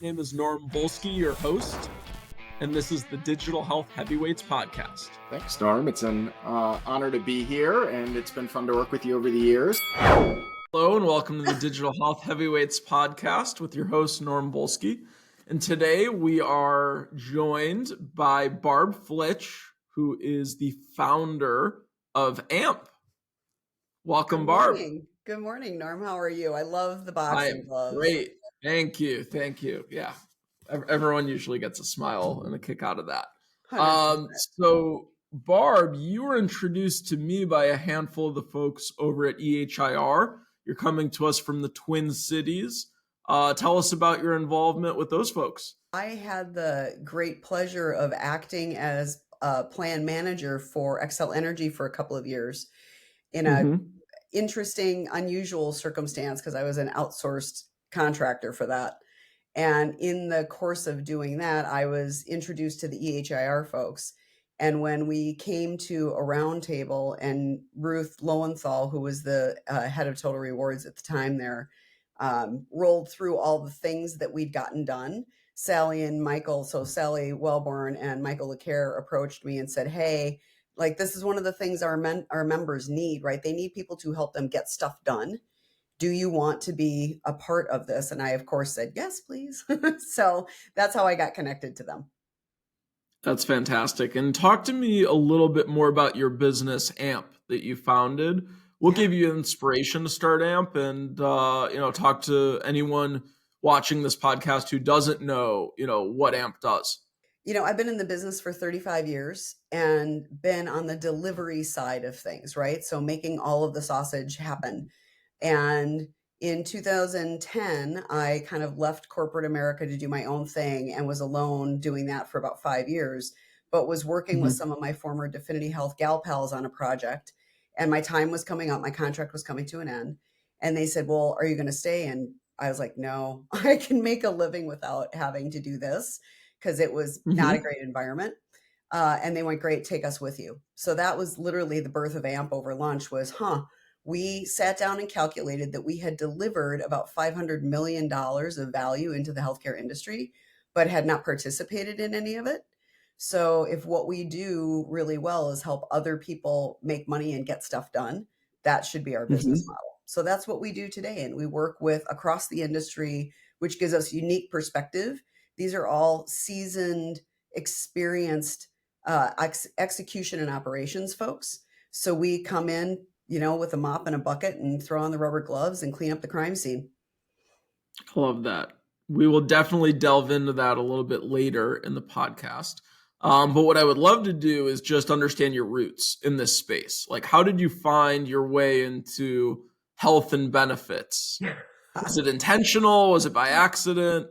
My name is Norm Volsky, your host, and this is the Digital Health Heavyweights podcast. Thanks, Norm. It's an honor to be here, and it's been fun to work with you over the years. Hello, and welcome to the Digital Health Heavyweights podcast with your host, Norm Volsky. And today we are joined by Barb Flitsch, who is the founder of Amp. Welcome, Barb. Good morning, Norm. How are you? I love the boxing gloves. Great. Thank you. Yeah. Everyone usually gets a smile and a kick out of that. 100%. So, Barb, you were introduced to me by a handful of the folks over at EHIR. You're coming to us from the Twin Cities. Tell us about your involvement with those folks. I had the great pleasure of acting as a plan manager for Xcel Energy for a couple of years in a interesting, unusual circumstance because I was an outsourced contractor for that. And in the course of doing that, I was introduced to the EHIR folks. And when we came to a roundtable, and Ruth Lowenthal, who was the head of Total Rewards at the time there, rolled through all the things that we'd gotten done, Sally and Michael, so Sally Wellborn and Michael LeCare approached me and said, hey, like this is one of the things our members need, right? They need people to help them get stuff done. Do you want to be a part of this? And I, of course, said, yes, please. So that's how I got connected to them. That's fantastic. And talk to me a little bit more about your business, Amp, that you founded. What gave you inspiration to start Amp? And, talk to anyone watching this podcast who doesn't know, what Amp does. I've been in the business for 35 years and been on the delivery side of things, right? So making all of the sausage happen. And in 2010, I kind of left corporate America to do my own thing and was alone doing that for about 5 years, but was working with some of my former Definity Health gal pals on a project. And my time was coming up. My contract was coming to an end. And they said, well, are you going to stay? And I was like, no, I can make a living without having to do this because it was not a great environment. And they went, great, take us with you. So that was literally the birth of Amp over lunch was, we sat down and calculated that we had delivered about $500 million of value into the healthcare industry, but had not participated in any of it. So if what we do really well is help other people make money and get stuff done, that should be our business model. So that's what we do today. And we work with across the industry, which gives us unique perspective. These are all seasoned, experienced execution and operations folks. So we come in, with a mop and a bucket and throw on the rubber gloves and clean up the crime scene. I love that. We will definitely delve into that a little bit later in the podcast. But what I would love to do is just understand your roots in this space. Like, how did you find your way into health and benefits? Was it intentional? Was it by accident?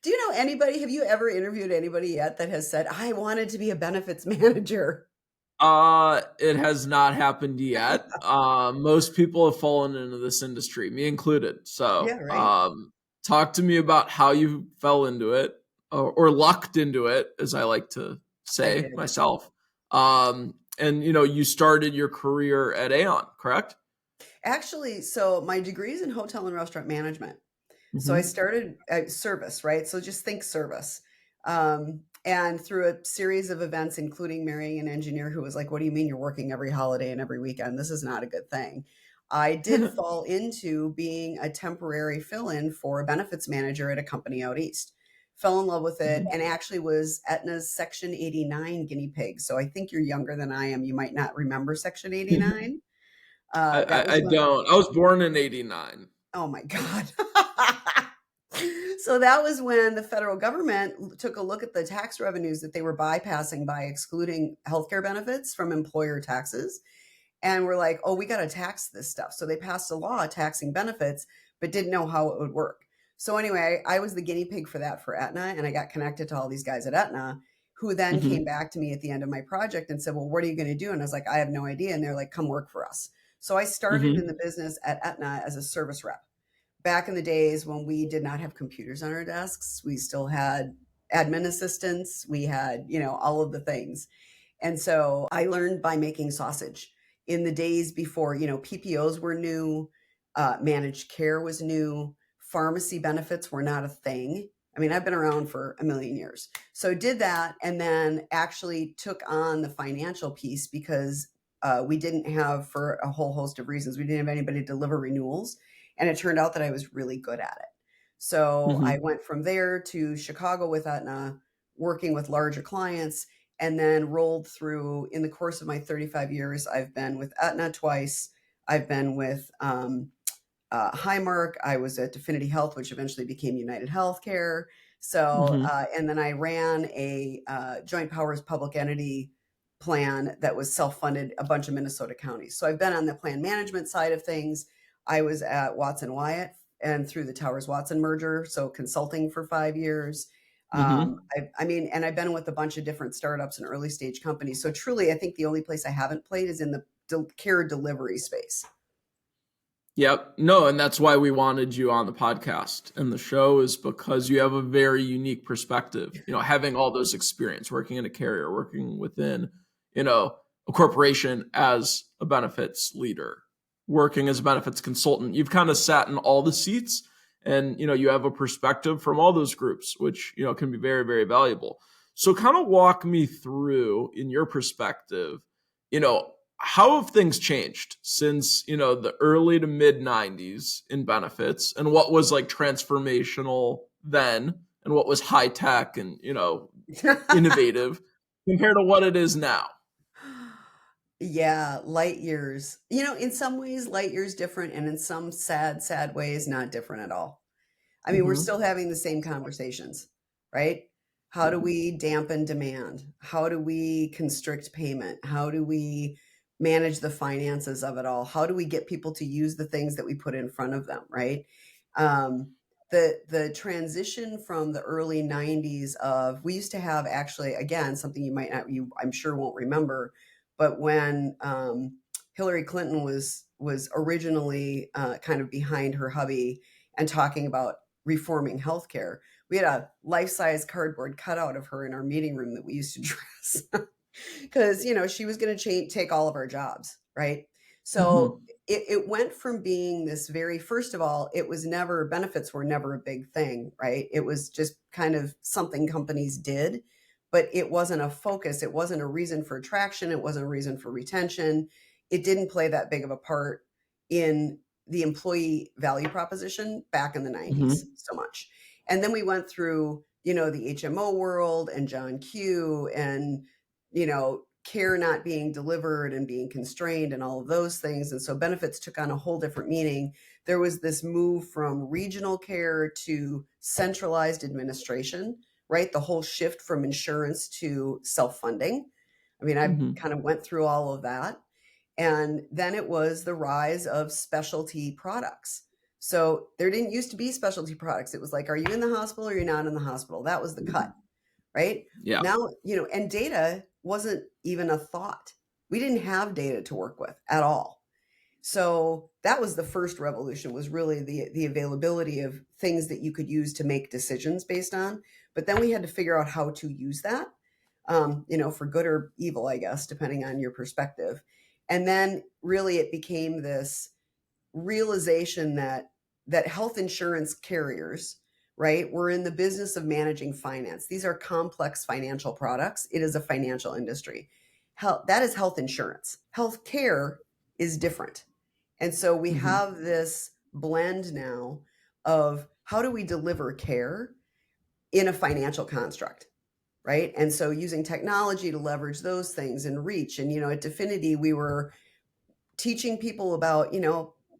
Do you know anybody? Have you ever interviewed anybody yet that has said, I wanted to be a benefits manager? It has not happened yet. Most people have fallen into this industry, me included. So, yeah, right. Talk to me about how you fell into it or lucked into it, as I like to say myself. And, you started your career at Aon, correct? Actually, so my degree is in hotel and restaurant management. So I started at service, right? So just think service. And through a series of events, including marrying an engineer who was like, what do you mean you're working every holiday and every weekend? This is not a good thing. I did fall into being a temporary fill-in for a benefits manager at a company out east. Fell in love with it and actually was Aetna's Section 89 guinea pig. So I think you're younger than I am. You might not remember Section 89. I don't. I was born in 89. Oh my God. So that was when the federal government took a look at the tax revenues that they were bypassing by excluding healthcare benefits from employer taxes. And we're like, oh, we got to tax this stuff. So they passed a law taxing benefits, but didn't know how it would work. So anyway, I was the guinea pig for that for Aetna. And I got connected to all these guys at Aetna who then came back to me at the end of my project and said, well, what are you going to do? And I was like, I have no idea. And they're like, come work for us. So I started in the business at Aetna as a service rep. Back in the days when we did not have computers on our desks, we still had admin assistants. We had, all of the things. And so I learned by making sausage in the days before, PPOs were new, managed care was new, pharmacy benefits were not a thing. I mean, I've been around for a million years. So did that, and then actually took on the financial piece because we didn't have, for a whole host of reasons, we didn't have anybody deliver renewals. And it turned out that I was really good at it. So I went from there to Chicago with Aetna, working with larger clients, and then rolled through, in the course of my 35 years, I've been with Aetna twice. I've been with Highmark. I was at Definity Health, which eventually became United Healthcare. So, and then I ran a joint powers public entity plan that was self-funded, a bunch of Minnesota counties. So I've been on the plan management side of things. I was at Watson Wyatt and through the Towers Watson merger, so consulting for 5 years. I mean, and I've been with a bunch of different startups and early stage companies. So truly, I think the only place I haven't played is in the care delivery space. Yep. No, and that's why we wanted you on the podcast and the show, is because you have a very unique perspective, having all those experience working in a carrier, working within, a corporation as a benefits leader, working as a benefits consultant. You've kind of sat in all the seats, and, you have a perspective from all those groups, which, can be very, very valuable. So kind of walk me through, in your perspective, how have things changed since, the early to mid 90s in benefits, and what was like transformational then and what was high tech and, innovative compared to what it is now? Yeah, light years. In some ways, light years different, and in some sad, sad ways, not different at all. I mean, we're still having the same conversations, right? How do we dampen demand? How do we constrict payment? How do we manage the finances of it all? How do we get people to use the things that we put in front of them, right? The transition from the early 90s of, we used to have, actually, again, something I'm sure won't remember, but when Hillary Clinton was originally kind of behind her hubby and talking about reforming healthcare, we had a life-size cardboard cutout of her in our meeting room that we used to dress because she was going to take all of our jobs, right? So it went from being this very, first of all, benefits were never a big thing, right? It was just kind of something companies did, but it wasn't a focus. It wasn't a reason for attraction. It wasn't a reason for retention. It didn't play that big of a part in the employee value proposition back in the 90s so much. And then we went through, the HMO world and John Q and, care not being delivered and being constrained and all of those things. And so benefits took on a whole different meaning. There was this move from regional care to centralized administration, right? The whole shift from insurance to self-funding. I mean, I kind of went through all of that. And then it was the rise of specialty products. So there didn't used to be specialty products. It was like, are you in the hospital or you're not in the hospital? That was the cut, right? Yeah. Now, and data wasn't even a thought. We didn't have data to work with at all. So that was the first revolution, was really the availability of things that you could use to make decisions based on. But then we had to figure out how to use that, for good or evil, I guess, depending on your perspective. And then really it became this realization that health insurance carriers, right, we're in the business of managing finance. These are complex financial products. It is a financial industry. That is health insurance. Health care is different. And so we have this blend now of how do we deliver care in a financial construct, right? And so using technology to leverage those things and reach. And, at Definity, we were teaching people about,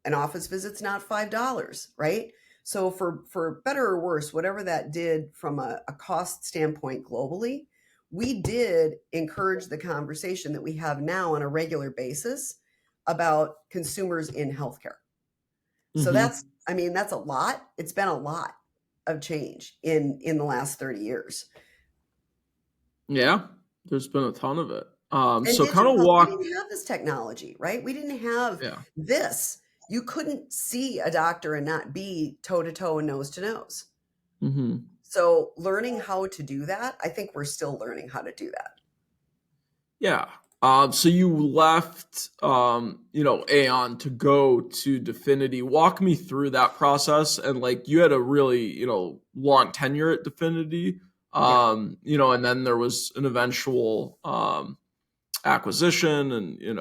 an office visit's not $5, right? So for better or worse, whatever that did from a cost standpoint globally, we did encourage the conversation that we have now on a regular basis about consumers in healthcare. So that's a lot. It's been a lot of change in the last 30 years. Yeah, there's been a ton of it. And so kind of we didn't have this technology, right? We didn't have this. You couldn't see a doctor and not be toe to toe and nose to nose. So learning how to do that, I think we're still learning how to do that. Yeah. So you left, Aon to go to Definity. Walk me through that process. And like, you had a really, long tenure at Definity, Yeah. and then there was an eventual, acquisition and,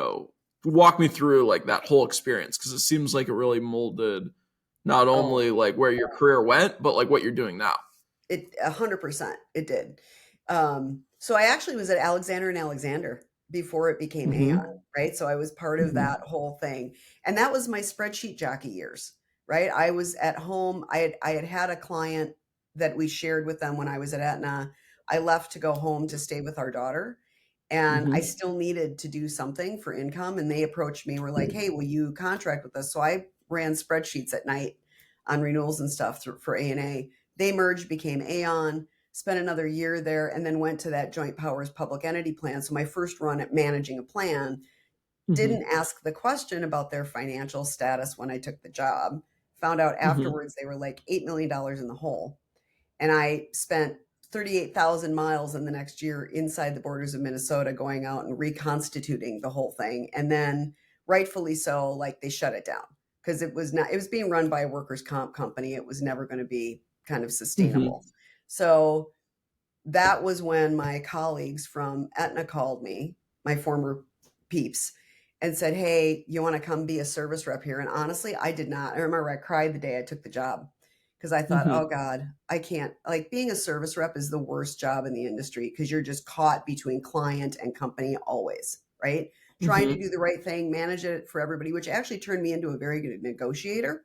walk me through like that whole experience. Cause it seems like it really molded not Oh, only like where your career went, but like what you're doing now. it 100% it did. So I actually was at Alexander and Alexander before it became Aon, Mm-hmm. right? So I was part of Mm-hmm. that whole thing, and that was my spreadsheet jockey years, right? I was at home. I had a client that we shared with them when I was at Aetna. I left to go home to stay with our daughter, and I Mm-hmm. still needed to do something for income. And they approached me, were like, "Hey, will you contract with us?" So I ran spreadsheets at night on renewals and stuff for A&A. They merged, became Aon, spent another year there, and then went to that joint powers public entity plan. So my first run at managing a plan, Mm-hmm. didn't ask the question about their financial status when I took the job. Found out Mm-hmm. afterwards they were like $8 million in the hole. And I spent 38,000 miles in the next year inside the borders of Minnesota going out and reconstituting the whole thing. And then rightfully so, like they shut it down because it was being run by a workers' comp company. It was never going to be kind of Mm-hmm. sustainable. So that was when my colleagues from Etna called me, my former peeps, and said, "Hey, you want to come be a service rep here?" And honestly, I did not. I remember I cried the day I took the job because I thought, Mm-hmm. oh God, I can't. Like being a service rep is the worst job in the industry because you're just caught between client and company always, right? Trying to Mm-hmm. do the right thing, manage it for everybody, which actually turned me into a very good negotiator.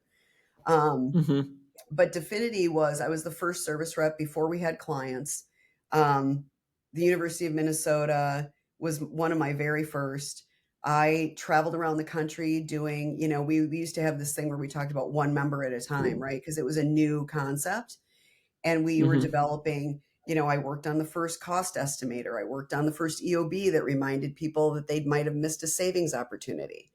Um, Mm-hmm. but Definity was I was the first service rep before we had clients. Um, the University of Minnesota was one of my very first. I traveled around the country doing, we used to have this thing where we talked about one member at a time, right? Because it was a new concept and we were Mm-hmm. developing, I worked on the first cost estimator. I worked on the first EOB that reminded people that they might have missed a savings opportunity,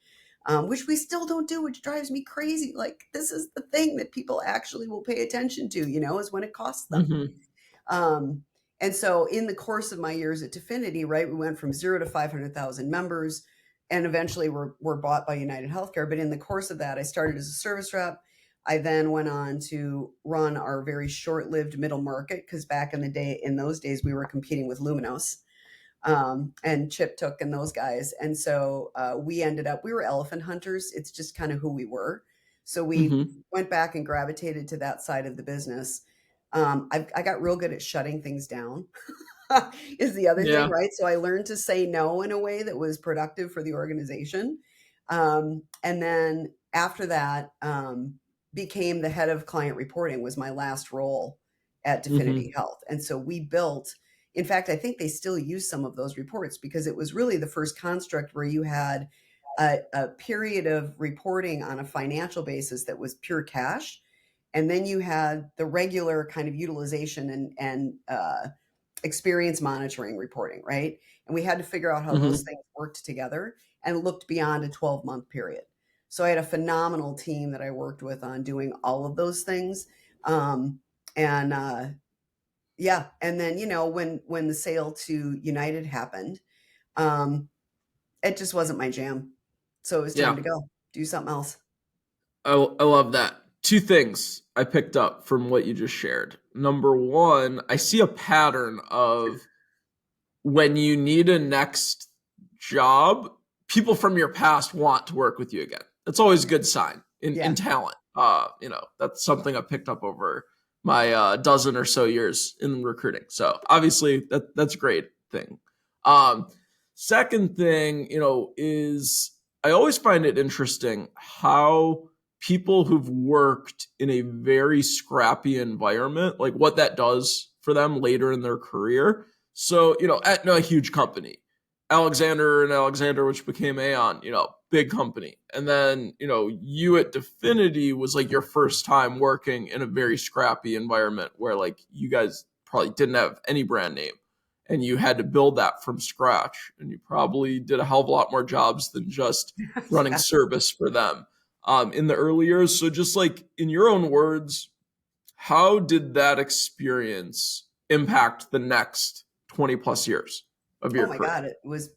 which we still don't do, which drives me crazy. Like this is the thing that people actually will pay attention to, is when it costs them. Mm-hmm. Um, and so in the course of my years at Definity, right, we went from 0 to 500,000 members and eventually were bought by United Healthcare. But in the course of that, I started as a service rep. I then went on to run our very short-lived middle market because back in those days, we were competing with Luminos and Chip Took and those guys. And so we were elephant hunters. It's just kind of who we were. So we Mm-hmm. went back and gravitated to that side of the business. I got real good at shutting things down is the other thing, Yeah. right? So I learned to say no in a way that was productive for the organization. And then after that, became the head of client reporting was my last role at Mm-hmm. Definity Health. And so we built, in fact, I think they still use some of those reports because it was really the first construct where you had a period of reporting on a financial basis that was pure cash. And then you had the regular kind of utilization and experience monitoring reporting, right? And we had to figure out how those Mm-hmm. things worked together and looked beyond a 12-month period. So I had a phenomenal team that I worked with on doing all of those things. Um, and yeah, and then when the sale to United happened, um, it just wasn't my jam. So it was time Yeah. to go do something else. I love that. Two things I picked up from what you just shared. Number one, I see a pattern of when you need a next job, people from your past want to work with you again. That's always a good sign in Yeah. talent. That's something I picked up over my dozen or so years in recruiting. So obviously that's a great thing. Um, Second thing, is I always find it interesting how people who've worked in a very scrappy environment, like what that does for them later in their career. So, Aetna, a huge company. Alexander and Alexander, which became Aon, big company. And then, you at Definity was like your first time working in a very scrappy environment where like you guys probably didn't have any brand name and you had to build that from scratch. And you probably did a hell of a lot more jobs than just running Yeah. service for them in the early years. So, just like in your own words, how did that experience impact the next 20 plus years? of Oh your my career? God,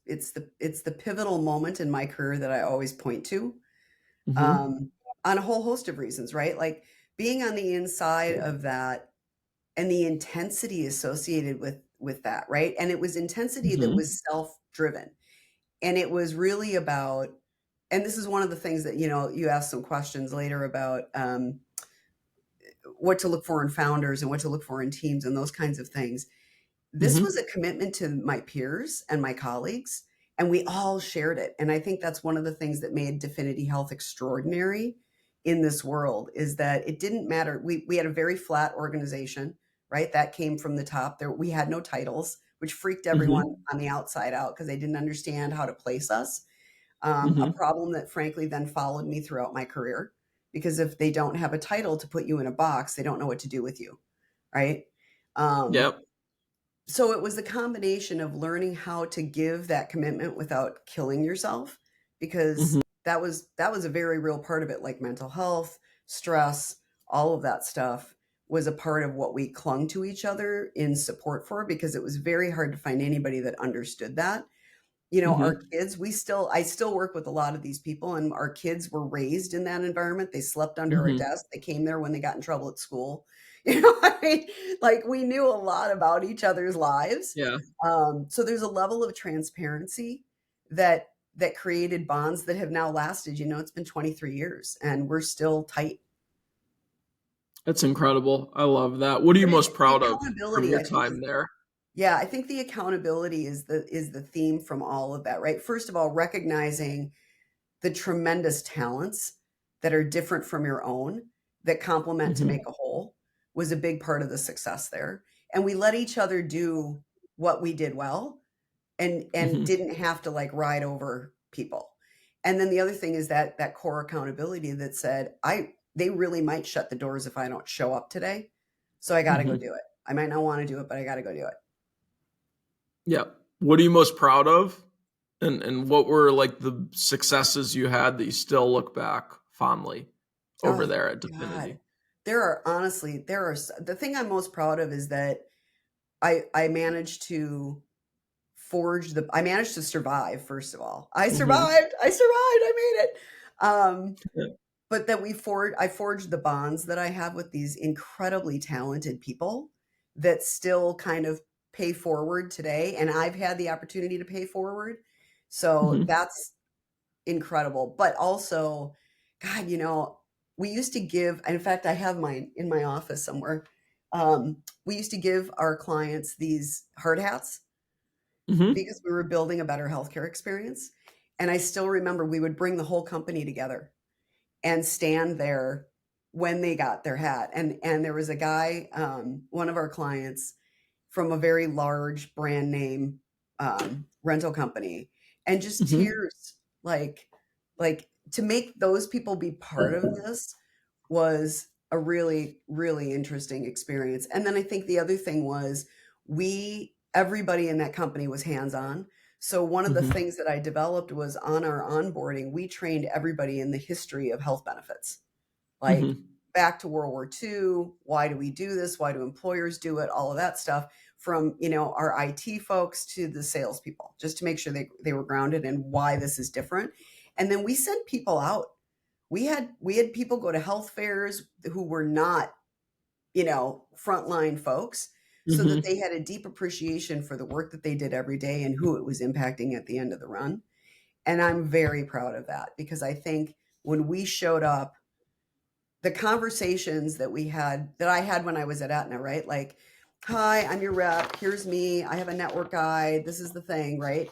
it's the pivotal moment in my career that I always point to, Mm-hmm. um, on a whole host of reasons, right? Like being on the inside of that and the intensity associated with that, right? And it was intensity that Mm-hmm. was self-driven. And it was really about, and this is one of the things that, you asked some questions later about, what to look for in founders and what to look for in teams and those kinds of things. This was Mm-hmm. a commitment to my peers and my colleagues, and we all shared it. And I think that's one of the things that made Definity Health extraordinary in this world, is that it didn't matter. We had a very flat organization, right? That came from the top. There we had no titles, which freaked everyone Mm-hmm. on the outside out because they didn't understand how to place us. A Mm-hmm. problem that frankly then followed me throughout my career, because if they don't have a title to put you in a box, they don't know what to do with you, right? Um, Yep. so it was the combination of learning how to give that commitment without killing yourself, because Mm-hmm. that was a very real part of it, like mental health, stress, all of that stuff was a part of what we clung to each other in support for, because it was very hard to find anybody that understood that. Our Mm-hmm. kids, I still work with a lot of these people, and our kids were raised in that environment. They slept under our Mm-hmm. desk. They came there when they got in trouble at school. What I mean? Like we knew a lot about each other's lives. Yeah. So there's a level of transparency that created bonds that have now lasted. It's been 23 years and we're still tight. That's incredible. I love that. What are you But most the proud of from accountability, your I think, is time there? yeah, I think the accountability is the theme from all of that, right? First of all, recognizing the tremendous talents that are different from your own that complement to Mm-hmm. make a whole was a big part of the success there. And we let each other do what we did well, and Mm-hmm. didn't have to like ride over people. And then the other thing is that core accountability that said, they really might shut the doors if I don't show up today. So I got to go Mm-hmm. do it. I might not want to do it, but I got to go do it. Yeah. What are you most proud of? And what were like the successes you had that you still look back fondly over Oh there at God. Definity? The thing I'm most proud of is that I managed to I managed to survive, first of all. Mm-hmm. I survived, I made it. Um, Yeah. but that I forged the bonds that I have with these incredibly talented people that still kind of pay forward today. And I've had the opportunity to pay forward. So Mm-hmm. that's incredible. But also, God, we used to give, in fact, I have mine in my office somewhere. We used to give our clients these hard hats Mm-hmm. because we were building a better healthcare experience. And I still remember we would bring the whole company together and stand there when they got their hat. And there was a guy, one of our clients from a very large brand name rental company, and just Mm-hmm. tears, like to make those people be part of this was a really, really interesting experience. And then I think the other thing was everybody in that company was hands-on. So one of the Mm-hmm. things that I developed was on our onboarding, we trained everybody in the history of health benefits. Like Mm-hmm. back to World War II, why do we do this? Why do employers do it? All of that stuff from, our IT folks to the salespeople, just to make sure they were grounded in why this is different. And then we sent people out. We had people go to health fairs who were not, frontline folks, so that Mm-hmm. they had a deep appreciation for the work that they did every day and who it was impacting at the end of the run. And I'm very proud of that, because I think when we showed up, the conversations that I had when I was at Aetna, right? Like, hi, I'm your rep. Here's me. I have a network guide. This is the thing, right?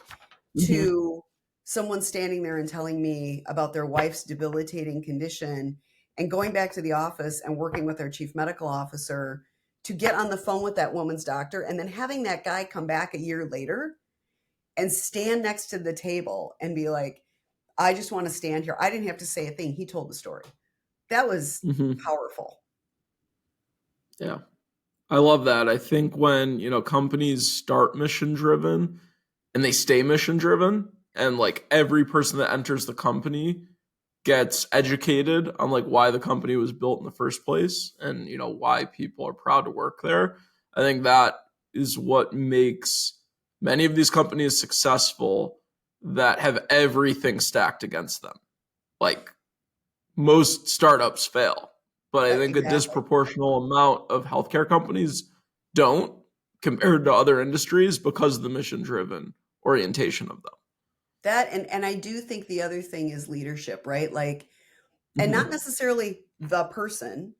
Mm-hmm. To someone standing there and telling me about their wife's debilitating condition, and going back to the office and working with our chief medical officer to get on the phone with that woman's doctor, and then having that guy come back a year later and stand next to the table and be like, I just want to stand here. I didn't have to say a thing. He told the story. That was Mm-hmm. powerful. Yeah. I love that. I think when, companies start mission driven and they stay mission driven, and like every person that enters the company gets educated on like why the company was built in the first place, and why people are proud to work there. I think that is what makes many of these companies successful that have everything stacked against them. Like most startups fail, but I think a Exactly. disproportional amount of healthcare companies don't compared to other industries because of the mission-driven orientation of them. That and I do think the other thing is leadership, right? Like, and not Mm-hmm. necessarily the person,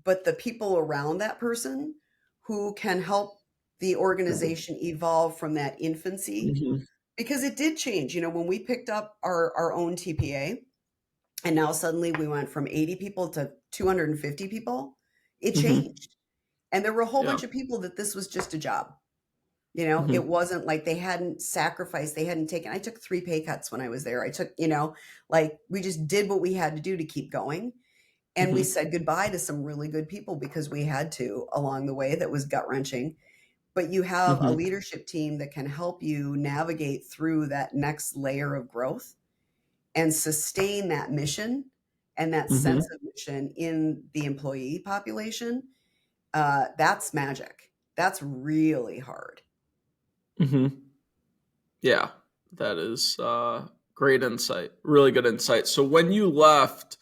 but the people around that person who can help the organization evolve from that infancy. Mm-hmm. Because it did change. When we picked up our own TPA, and now suddenly we went from 80 people to 250 people, it Mm-hmm. changed. And there were a whole Yeah. bunch of people that this was just a job. It Mm-hmm. wasn't like they hadn't sacrificed, they hadn't taken, I took 3 pay cuts when I was there. I took, like we just did what we had to do to keep going. And we Mm-hmm. said goodbye to some really good people because we had to along the way. That was gut wrenching. But you have a Mm-hmm. leadership team that can help you navigate through that next layer of growth and sustain that mission and that sense Mm-hmm. of mission in the employee population. That's magic. That's really hard. Mm-hmm. Yeah, that is great insight. Really good insight. So when you left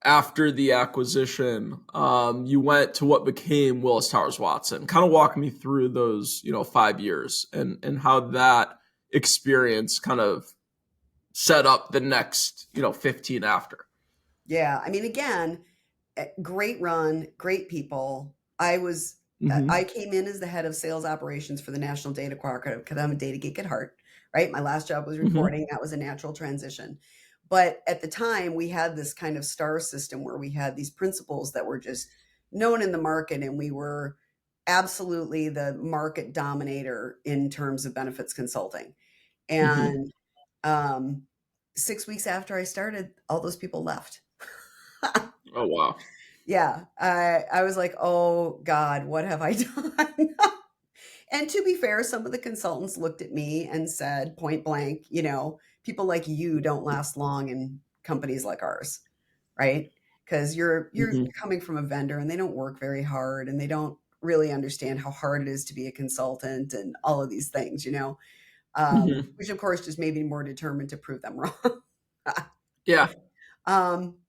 after the acquisition, you went to what became Willis Towers Watson. Kind of walk me through those, 5 years and how that experience kind of set up the next, 15 after. Yeah. I mean, again, great run, great people. Mm-hmm. I came in as the head of sales operations for the National Data Cooperative because I'm a data geek at heart, right? My last job was Mm-hmm. reporting. That was a natural transition. But at the time, we had this kind of star system where we had these principals that were just known in the market, and we were absolutely the market dominator in terms of benefits consulting. Mm-hmm. And 6 weeks after I started, all those people left. Oh, wow. Yeah, I was like, "Oh God, what have I done?" And to be fair, some of the consultants looked at me and said point blank, "People like you don't last long in companies like ours, right? Because you're Mm-hmm. coming from a vendor and they don't work very hard and they don't really understand how hard it is to be a consultant and all of these things, Mm-hmm. which of course just made me more determined to prove them wrong." Yeah.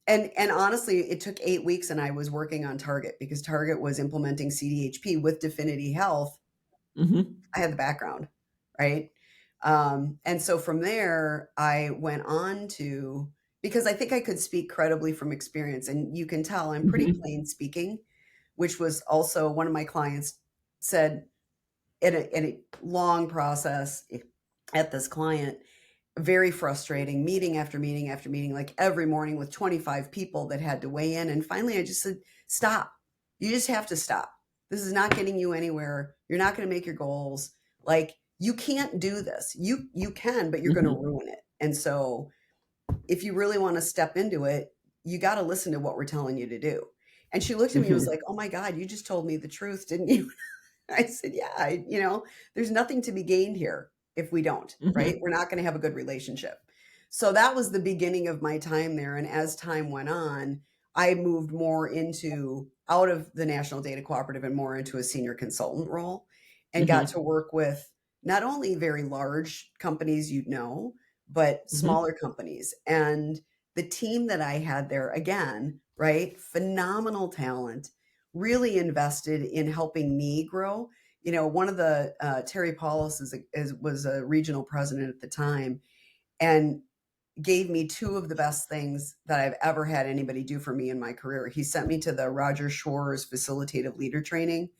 And honestly, it took 8 weeks and I was working on Target because Target was implementing CDHP with Definity Health. Mm-hmm. I had the background, right? And so from there, I went on to, because I think I could speak credibly from experience, and you can tell I'm pretty Mm-hmm. plain speaking, which was also one of my clients said in a long process at this client, very frustrating, meeting after meeting after meeting, like every morning with 25 people that had to weigh in. And finally, I just said, stop. You just have to stop. This is not getting you anywhere. You're not going to make your goals. Like, you can't do this. You can, but you're going to Mm-hmm. ruin it. And so if you really want to step into it, you got to listen to what we're telling you to do. And she looked at me and was Mm-hmm. like, "Oh my God, you just told me the truth, didn't you?" I said, "Yeah, there's nothing to be gained here if we don't, right? Mm-hmm. We're not going to have a good relationship." So that was the beginning of my time there. And as time went on, I moved more into out of the National Data Cooperative and more into a senior consultant role and got Mm-hmm. to work with not only very large companies, but Mm-hmm. smaller companies. And the team that I had there, again, right? Phenomenal talent, really invested in helping me grow. One of the Terry Paulus was a regional president at the time, and gave me two of the best things that I've ever had anybody do for me in my career. He sent me to the Roger Shores facilitative leader training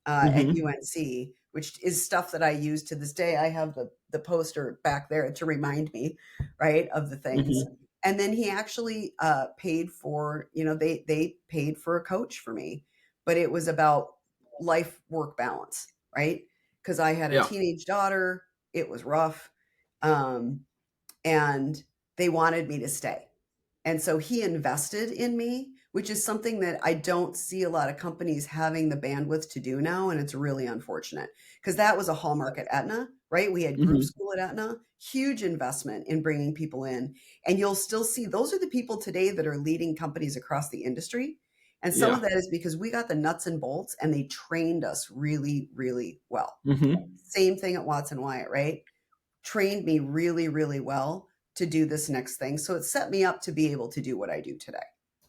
at Mm-hmm. UNC, which is stuff that I use to this day. I have the poster back there to remind me, right, of the things. Mm-hmm. And then he actually paid for, they paid for a coach for me, but it was about life work balance, right? Because I had a Yeah. teenage daughter, it was rough, um, and they wanted me to stay. And so he invested in me, which is something that I don't see a lot of companies having the bandwidth to do now. And it's really unfortunate because that was a hallmark at Aetna, right? We had group Mm-hmm. school at Aetna, huge investment in bringing people in. And you'll still see those are the people today that are leading companies across the industry. And some of that is because we got the nuts and bolts and they trained us really, really well. Mm-hmm. Same thing at Watson Wyatt, right? Trained me really, really well to do this next thing. So it set me up to be able to do what I do today,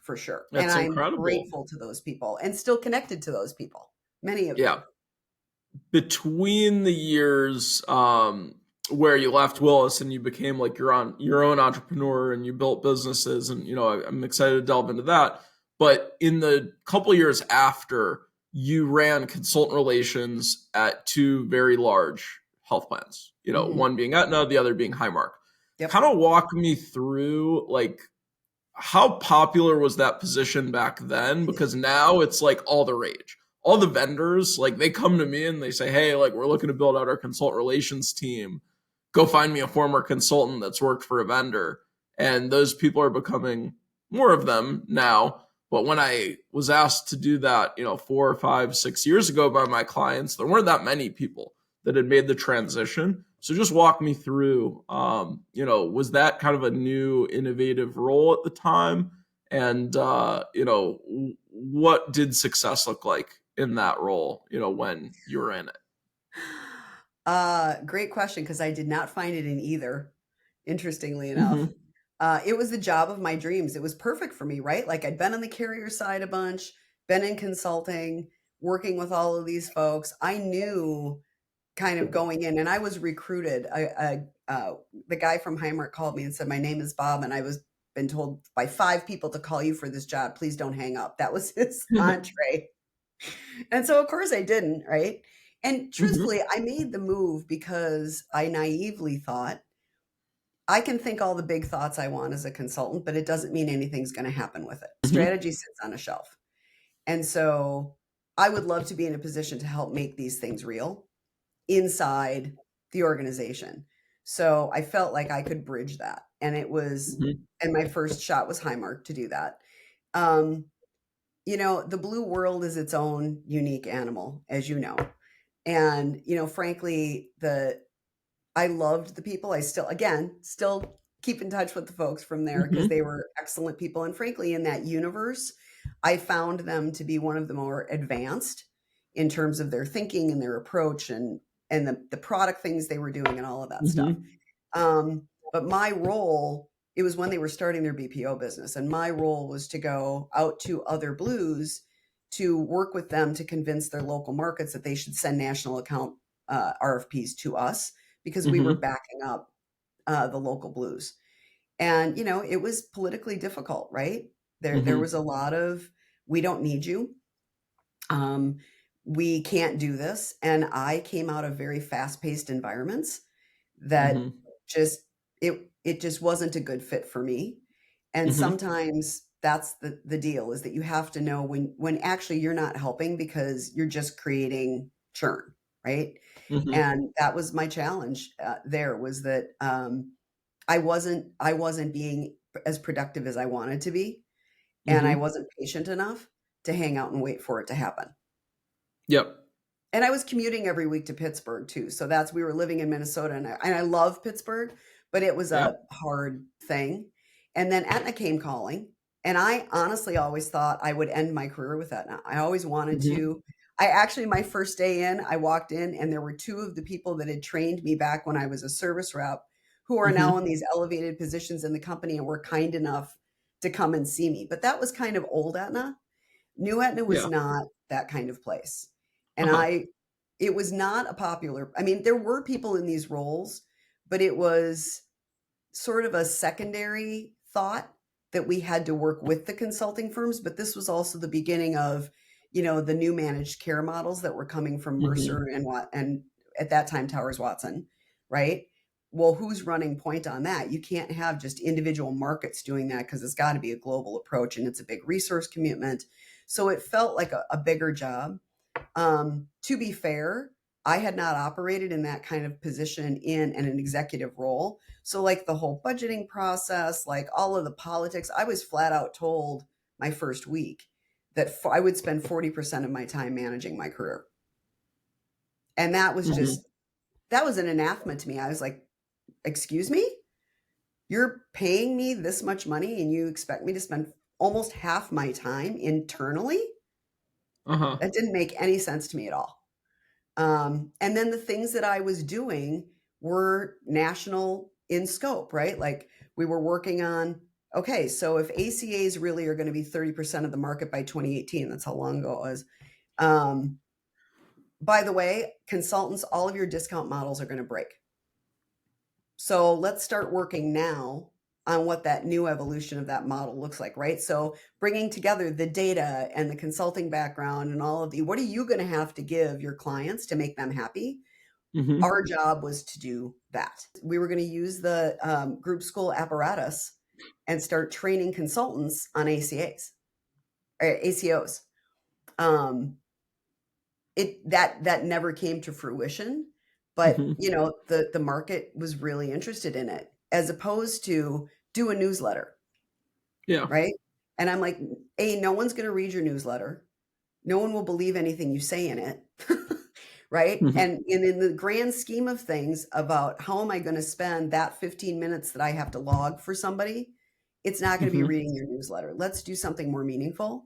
for sure. And That's I'm incredible. grateful to those people and still connected to those people, many of them. Yeah. Between the years where you left Willis and you became like your own entrepreneur and you built businesses, and I'm excited to delve into that. But in the couple years after, you ran consultant relations at two very large health plans. One being Aetna, the other being Highmark. Yep. Kind of walk me through like how popular was that position back then? Because now it's like all the rage. All the vendors, like they come to me and they say, hey, like we're looking to build out our consultant relations team. Go find me a former consultant that's worked for a vendor. And those people are becoming more of them now. But when I was asked to do that, 4, 5, 6 years ago by my clients, there weren't that many people that had made the transition. So just walk me through, was that kind of a new innovative role at the time? And, what did success look like in that role, when you were in it? Great question, because I did not find it in either, interestingly enough. It was the job of my dreams. It was perfect for me, right? Like I'd been on the carrier side a bunch, been in consulting, working with all of these folks. I knew kind of going in, and I was recruited. The guy from Highmark called me and said, my name is Bob, and I was been told by 5 people to call you for this job. Please don't hang up. That was his entree. And so of course I didn't, right? And truthfully, I made the move because I naively thought I can think all the big thoughts I want as a consultant, but it doesn't mean anything's going to happen with it. Strategy sits on a shelf. And so I would love to be in a position to help make these things real inside the organization. So I felt like I could bridge that. And it was, and my first shot was Highmark to do that. The blue world is its own unique animal, as you know. And, frankly, I loved the people. I still keep in touch with the folks from there because they were excellent people. And frankly, in that universe, I found them to be one of the more advanced in terms of their thinking and their approach and the product things they were doing and all of that stuff. But my role, it was when they were starting their BPO business. And my role was to go out to other blues to work with them to convince their local markets that they should send national account RFPs to us because we were backing up the local blues. And, it was politically difficult, right? There was a lot of, we don't need you. We can't do this. And I came out of very fast-paced environments that it just wasn't a good fit for me. And sometimes that's the deal, is that you have to know when actually you're not helping because you're just creating churn, right? And that was my challenge there, was that I wasn't being as productive as I wanted to be. And I wasn't patient enough to hang out and wait for it to happen. Yep. And I was commuting every week to Pittsburgh too. So we were living in Minnesota, and I love Pittsburgh, but it was a hard thing. And then Aetna came calling, and I honestly always thought I would end my career with Aetna. I always wanted to. My first day in, I walked in and there were 2 of the people that had trained me back when I was a service rep who are now in these elevated positions in the company and were kind enough to come and see me. But that was kind of old Aetna. New Aetna was not that kind of place. And it was not a popular, there were people in these roles, but it was sort of a secondary thought that we had to work with the consulting firms. But this was also the beginning of, the new managed care models that were coming from Mercer and at that time, Towers Watson, right? Well, who's running point on that? You can't have just individual markets doing that because it's got to be a global approach and it's a big resource commitment. So it felt like a bigger job. To be fair, I had not operated in that kind of position in an executive role. So like the whole budgeting process, like all of the politics, I was flat out told my first week that I would spend 40% of my time managing my career. And that was that was an anathema to me. I was like, excuse me? You're paying me this much money and you expect me to spend almost half my time internally. Uh-huh. That didn't make any sense to me at all. And then the things that I was doing were national in scope, right? Like we were working on, okay, so if ACAs really are going to be 30% of the market by 2018, that's how long ago it was. By the way, consultants, all of your discount models are going to break. So let's start working now on what that new evolution of that model looks like, right? So bringing together the data and the consulting background and all of the, what are you going to have to give your clients to make them happy? Mm-hmm. Our job was to do that. We were going to use the group school apparatus and start training consultants on ACAs or ACOs. That never came to fruition, but Mm-hmm. the market was really interested in it, as opposed to do a newsletter, Yeah. right? And I'm like, no one's going to read your newsletter. No one will believe anything you say in it. Right. Mm-hmm. And in the grand scheme of things about how am I going to spend that 15 minutes that I have to log for somebody, it's not going to be Mm-hmm. reading your newsletter. Let's do something more meaningful.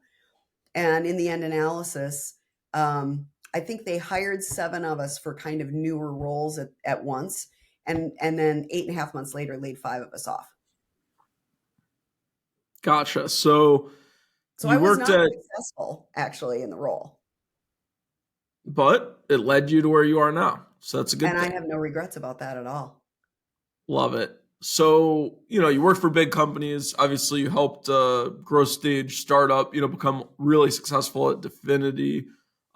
And in the end analysis, I think they hired 7 of us for kind of newer roles at once. And then 8.5 months later, laid 5 of us off. Gotcha. So So you I was worked not at, successful actually in the role. but it led you to where you are now. So that's a good And I thing. have no regrets about that at all. Love it. So, you worked for big companies. Obviously, you helped growth stage startup, become really successful at Definity.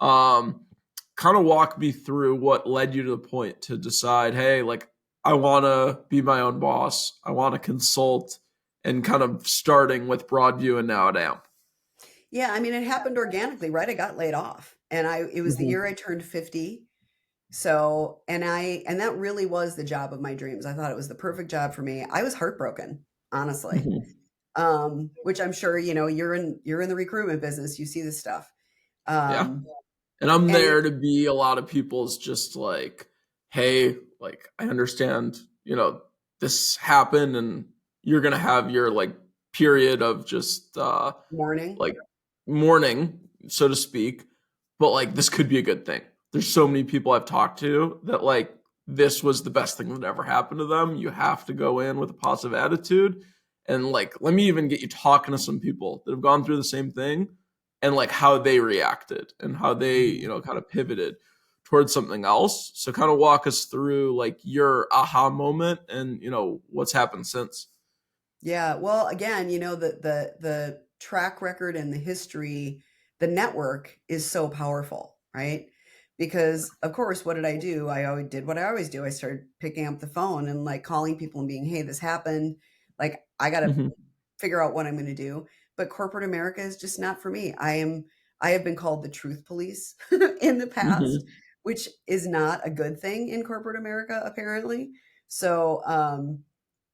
Kind of walk me through what led you to the point to decide, hey, like, I want to be my own boss. I want to consult, and kind of starting with Broadview and now at Amp. Yeah, I mean, it happened organically, right? I got laid off, and it was the Mm-hmm. year I turned 50. So, and that really was the job of my dreams. I thought it was the perfect job for me. I was heartbroken, honestly. Mm-hmm. Which I'm sure, you're in the recruitment business, you see this stuff. Yeah. Um, And I'm and there to be a lot of people's just like, hey, like, I understand, this happened, and you're going to have your like period of just Mourning. like mourning, so to speak. But like, this could be a good thing. There's so many people I've talked to that like, this was the best thing that ever happened to them. You have to go in with a positive attitude. And like, let me even get you talking to some people that have gone through the same thing, and like how they reacted and how they, kind of pivoted towards something else. So kind of walk us through like your aha moment and, what's happened since. Yeah. Well, again, the track record and the history, the network is so powerful, right? Because of course, what did I do? I always did what I always do. I started picking up the phone and like calling people and being, hey, this happened. Like I got to Mm-hmm. figure out what I'm going to do. But corporate America is just not for me. I have been called the truth police in the past, Mm-hmm. which is not a good thing in corporate America, apparently. So,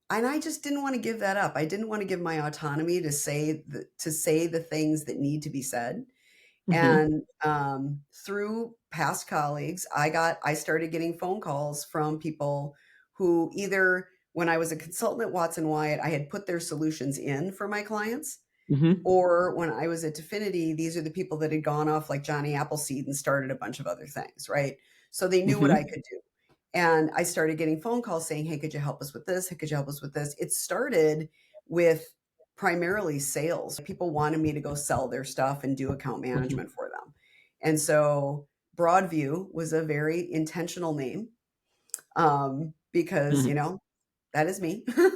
and I just didn't want to give that up. I didn't want to give my autonomy to say the things that need to be said. Mm-hmm. And through past colleagues, I started getting phone calls from people who either when I was a consultant at Watson Wyatt, I had put their solutions in for my clients, Mm-hmm. or when I was at Definity, these are the people that had gone off like Johnny Appleseed and started a bunch of other things, right? So they knew what I Mm-hmm. could do. And I started getting phone calls saying, hey, could you help us with this? Hey, could you help us with this? It started with primarily sales. People wanted me to go sell their stuff and do account Mm-hmm. management for them. And so Broadview was a very intentional name, because, Mm-hmm. that is me. And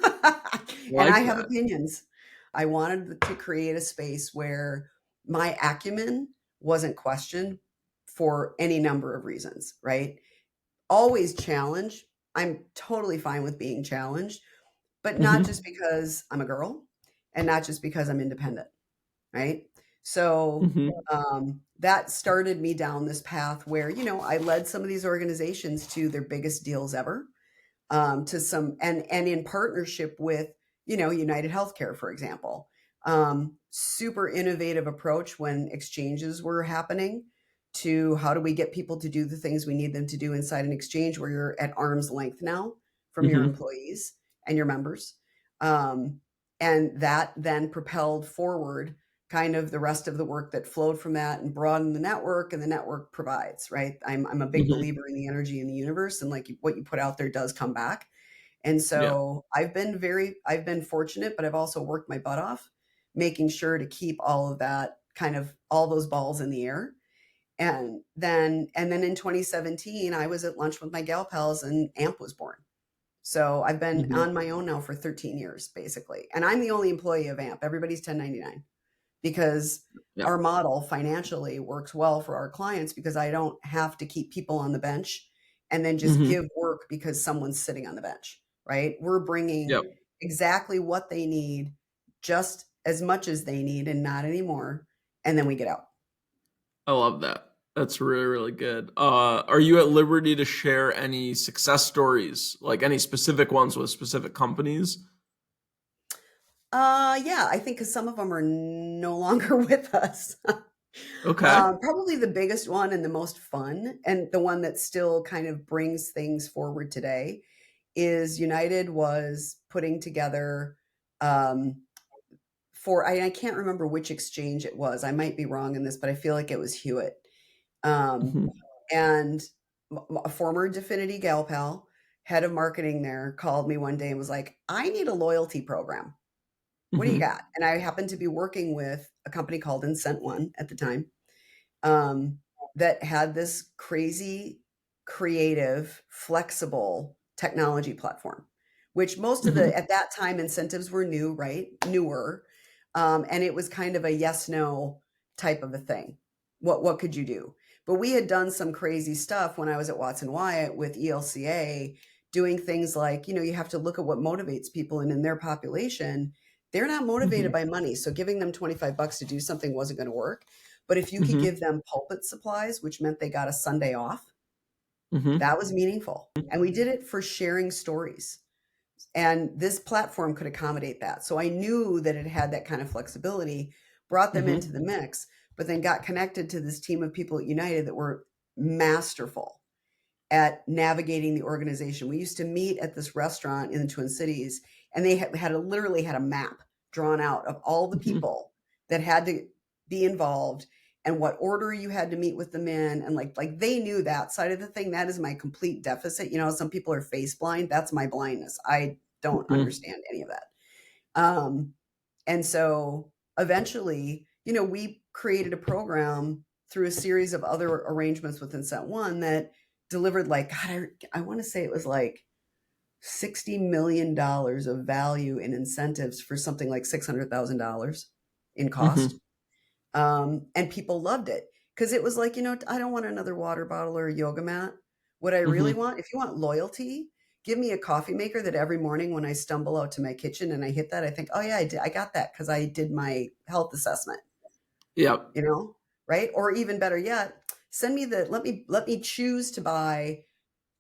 I Like have that. opinions. I wanted to create a space where my acumen wasn't questioned for any number of reasons, right? Always challenge. I'm totally fine with being challenged, but not Mm-hmm. just because I'm a girl and not just because I'm independent, right? So Mm-hmm. that started me down this path where, I led some of these organizations to their biggest deals ever, to some, and in partnership with, United Healthcare, for example. Super innovative approach when exchanges were happening to how do we get people to do the things we need them to do inside an exchange where you're at arm's length now from your Mm-hmm. employees and your members. Um, And that then propelled forward kind of the rest of the work that flowed from that and broadened the network, and the network provides, right? I'm a big Mhm. believer in the energy in the universe, and like what you put out there does come back. And Yeah. so I've been fortunate, but I've also worked my butt off making sure to keep all of that, kind of all those balls in the air. And then in 2017, I was at lunch with my gal pals and AMP was born. So I've been Mhm. on my own now for 13 years, basically. And I'm the only employee of AMP. Everybody's 1099 because Yeah. our model financially works well for our clients, because I don't have to keep people on the bench and then just Mhm. give work because someone's sitting on the bench, right? We're bringing Yep. exactly what they need, just as much as they need and not anymore. And then we get out. I love that. That's really, really good. Are you at liberty to share any success stories, like any specific ones with specific companies? Yeah, I think because some of them are no longer with us. Okay. Probably the biggest one and the most fun, and the one that still kind of brings things forward today, is United was putting together um, for I can't remember which exchange it was. I might be wrong in this, but I feel like it was Hewitt. Um, Mhm. and a former Definity gal pal, head of marketing there, called me one day and was like, "I need a loyalty program. What do you Mhm. got?" And I happened to be working with a company called Incent One at the time, um, that had this crazy, creative, flexible technology platform, which most of Mhm. the, at that time, incentives were new, right? Newer. And it was kind of a yes, no type of a thing. What could you do? But we had done some crazy stuff when I was at Watson Wyatt with ELCA, doing things like, you have to look at what motivates people. And in their population, they're not motivated Mhm. by money. So giving them $25 to do something wasn't going to work. But if you could Mhm. give them pulpit supplies, which meant they got a Sunday off, Mhm. that was meaningful. And we did it for sharing stories. And this platform could accommodate that. So I knew that it had that kind of flexibility, brought them Mhm. into the mix, but then got connected to this team of people at United that were masterful at navigating the organization. We used to meet at this restaurant in the Twin Cities, and they literally had a map drawn out of all the Mhm. people that had to be involved and what order you had to meet with them in. And like they knew that side of the thing. That is my complete deficit. Some people are face blind. That's my blindness. I don't Mhm. understand any of that. Um, and so eventually, we created a program through a series of other arrangements with Incent One that delivered, like, God, I want to say it was like $60 million of value in incentives for something like $600,000 in cost. Mhm. And people loved it because it was like, I don't want another water bottle or a yoga mat. What I really Mhm. want, if you want loyalty, give me a coffee maker that every morning when I stumble out to my kitchen and I hit that, I think, oh yeah, I got that because I did my health assessment, Yep. you know, right? Or even better yet, send me let me choose to buy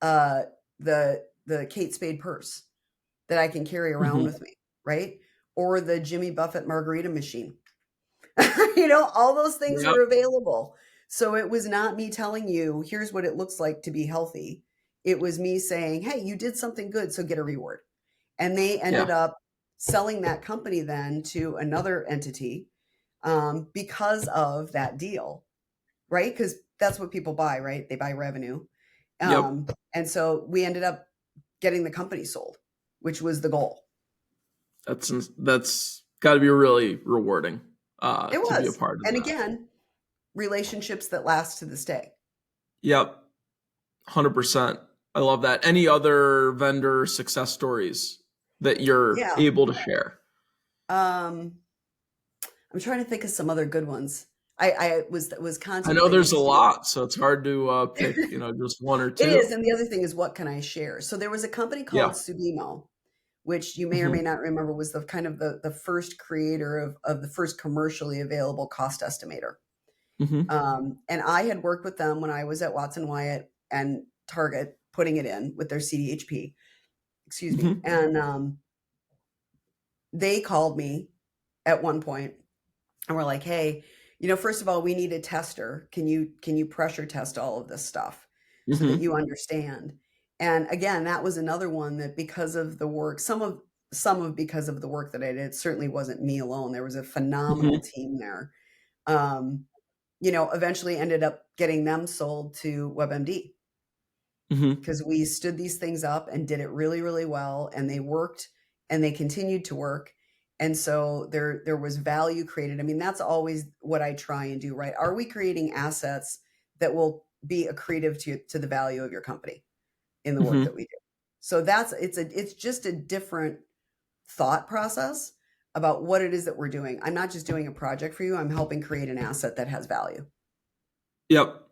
uh, the Kate Spade purse that I can carry around Mhm. with me, right? Or the Jimmy Buffett margarita machine. All those things Yep. were available. So it was not me telling you, here's what it looks like to be healthy. It was me saying, hey, you did something good, so get a reward. And they Yeah. ended up selling that company then to another entity, because of that deal, right? Because that's what people buy, right? They buy revenue. Yep. And so we ended up getting the company sold, which was the goal. That's got to be really rewarding It to be a was. part of And that. again, relationships that last to this day. Yep. 100%. I love that. Any other vendor success stories that you're Yeah. able to share? Um, I'm trying to think of some other good ones. I was I know there's contemplating a seeing. lot, so it's hard to pick, just one or It is, two. and the other thing is, what can I share? So there was a company called Yeah. Subimo, which you may or may Mhm. not remember was the kind of the first creator of the first commercially available cost estimator. Mhm. And I had worked with them when I was at Watson Wyatt and Target, putting it in with their CDHP. Excuse me. Mhm. And they called me at one point and we're like, hey, first of all, we need a tester. Can you pressure test all of this stuff so that Mhm. you understand? And again, that was another one that, because of the work, some of some of because of the work that I did. It certainly wasn't me alone. There was a phenomenal Mhm. team there. Eventually ended up getting them sold to WebMD Mhm. because we stood these things up and did it really, really well, and they worked and they continued to work. And so there was value created. I mean, that's always what I try and do, right? Are we creating assets that will be accretive to the value of your company in the work that Mhm. we do? So it's just a different thought process about what it is that we're doing. I'm not just doing a project for you. I'm helping create an asset that has value. Yep.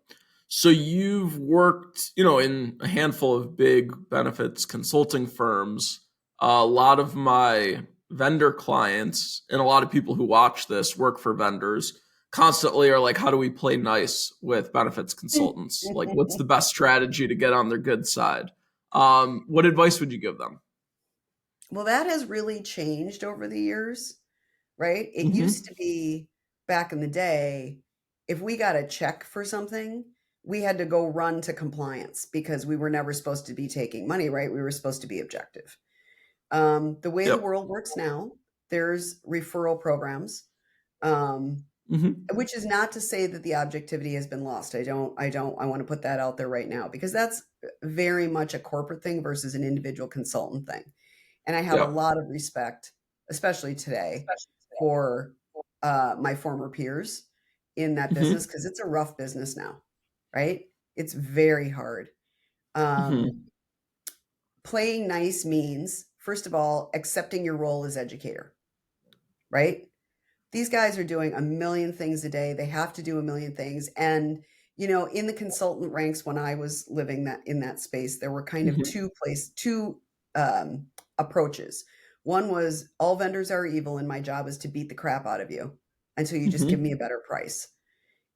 So you've worked, in a handful of big benefits consulting firms. A lot of my vendor clients and a lot of people who watch this work for vendors constantly are like, how do we play nice with benefits consultants? Like, what's the best strategy to get on their good side? What advice would you give them? Well, that has really changed over the years, right? It used Hmm. to be back in the day, if we got a check for something, we had to go run to compliance because we were never supposed to be taking money, right? We were supposed to be objective. The way the Yep. world works now, there's referral programs, um, Hmm. which is not to say that the objectivity has been lost. I want to put that out there right now because that's very much a corporate thing versus an individual consultant thing. And I have a Yep. lot of respect, especially today, for my former peers in that business Hmm. because it's a rough business now, right? It's very hard. Um, Hmm. Playing nice means, first of all, accepting your role as educator, right? These guys are doing a million things a day. They have to do a million things. And, in the consultant ranks, when I was living that in that space, there were kind of Hmm. two um, approaches. One was all vendors are evil, and my job is to beat the crap out of you until you just give me a Hmm. better price.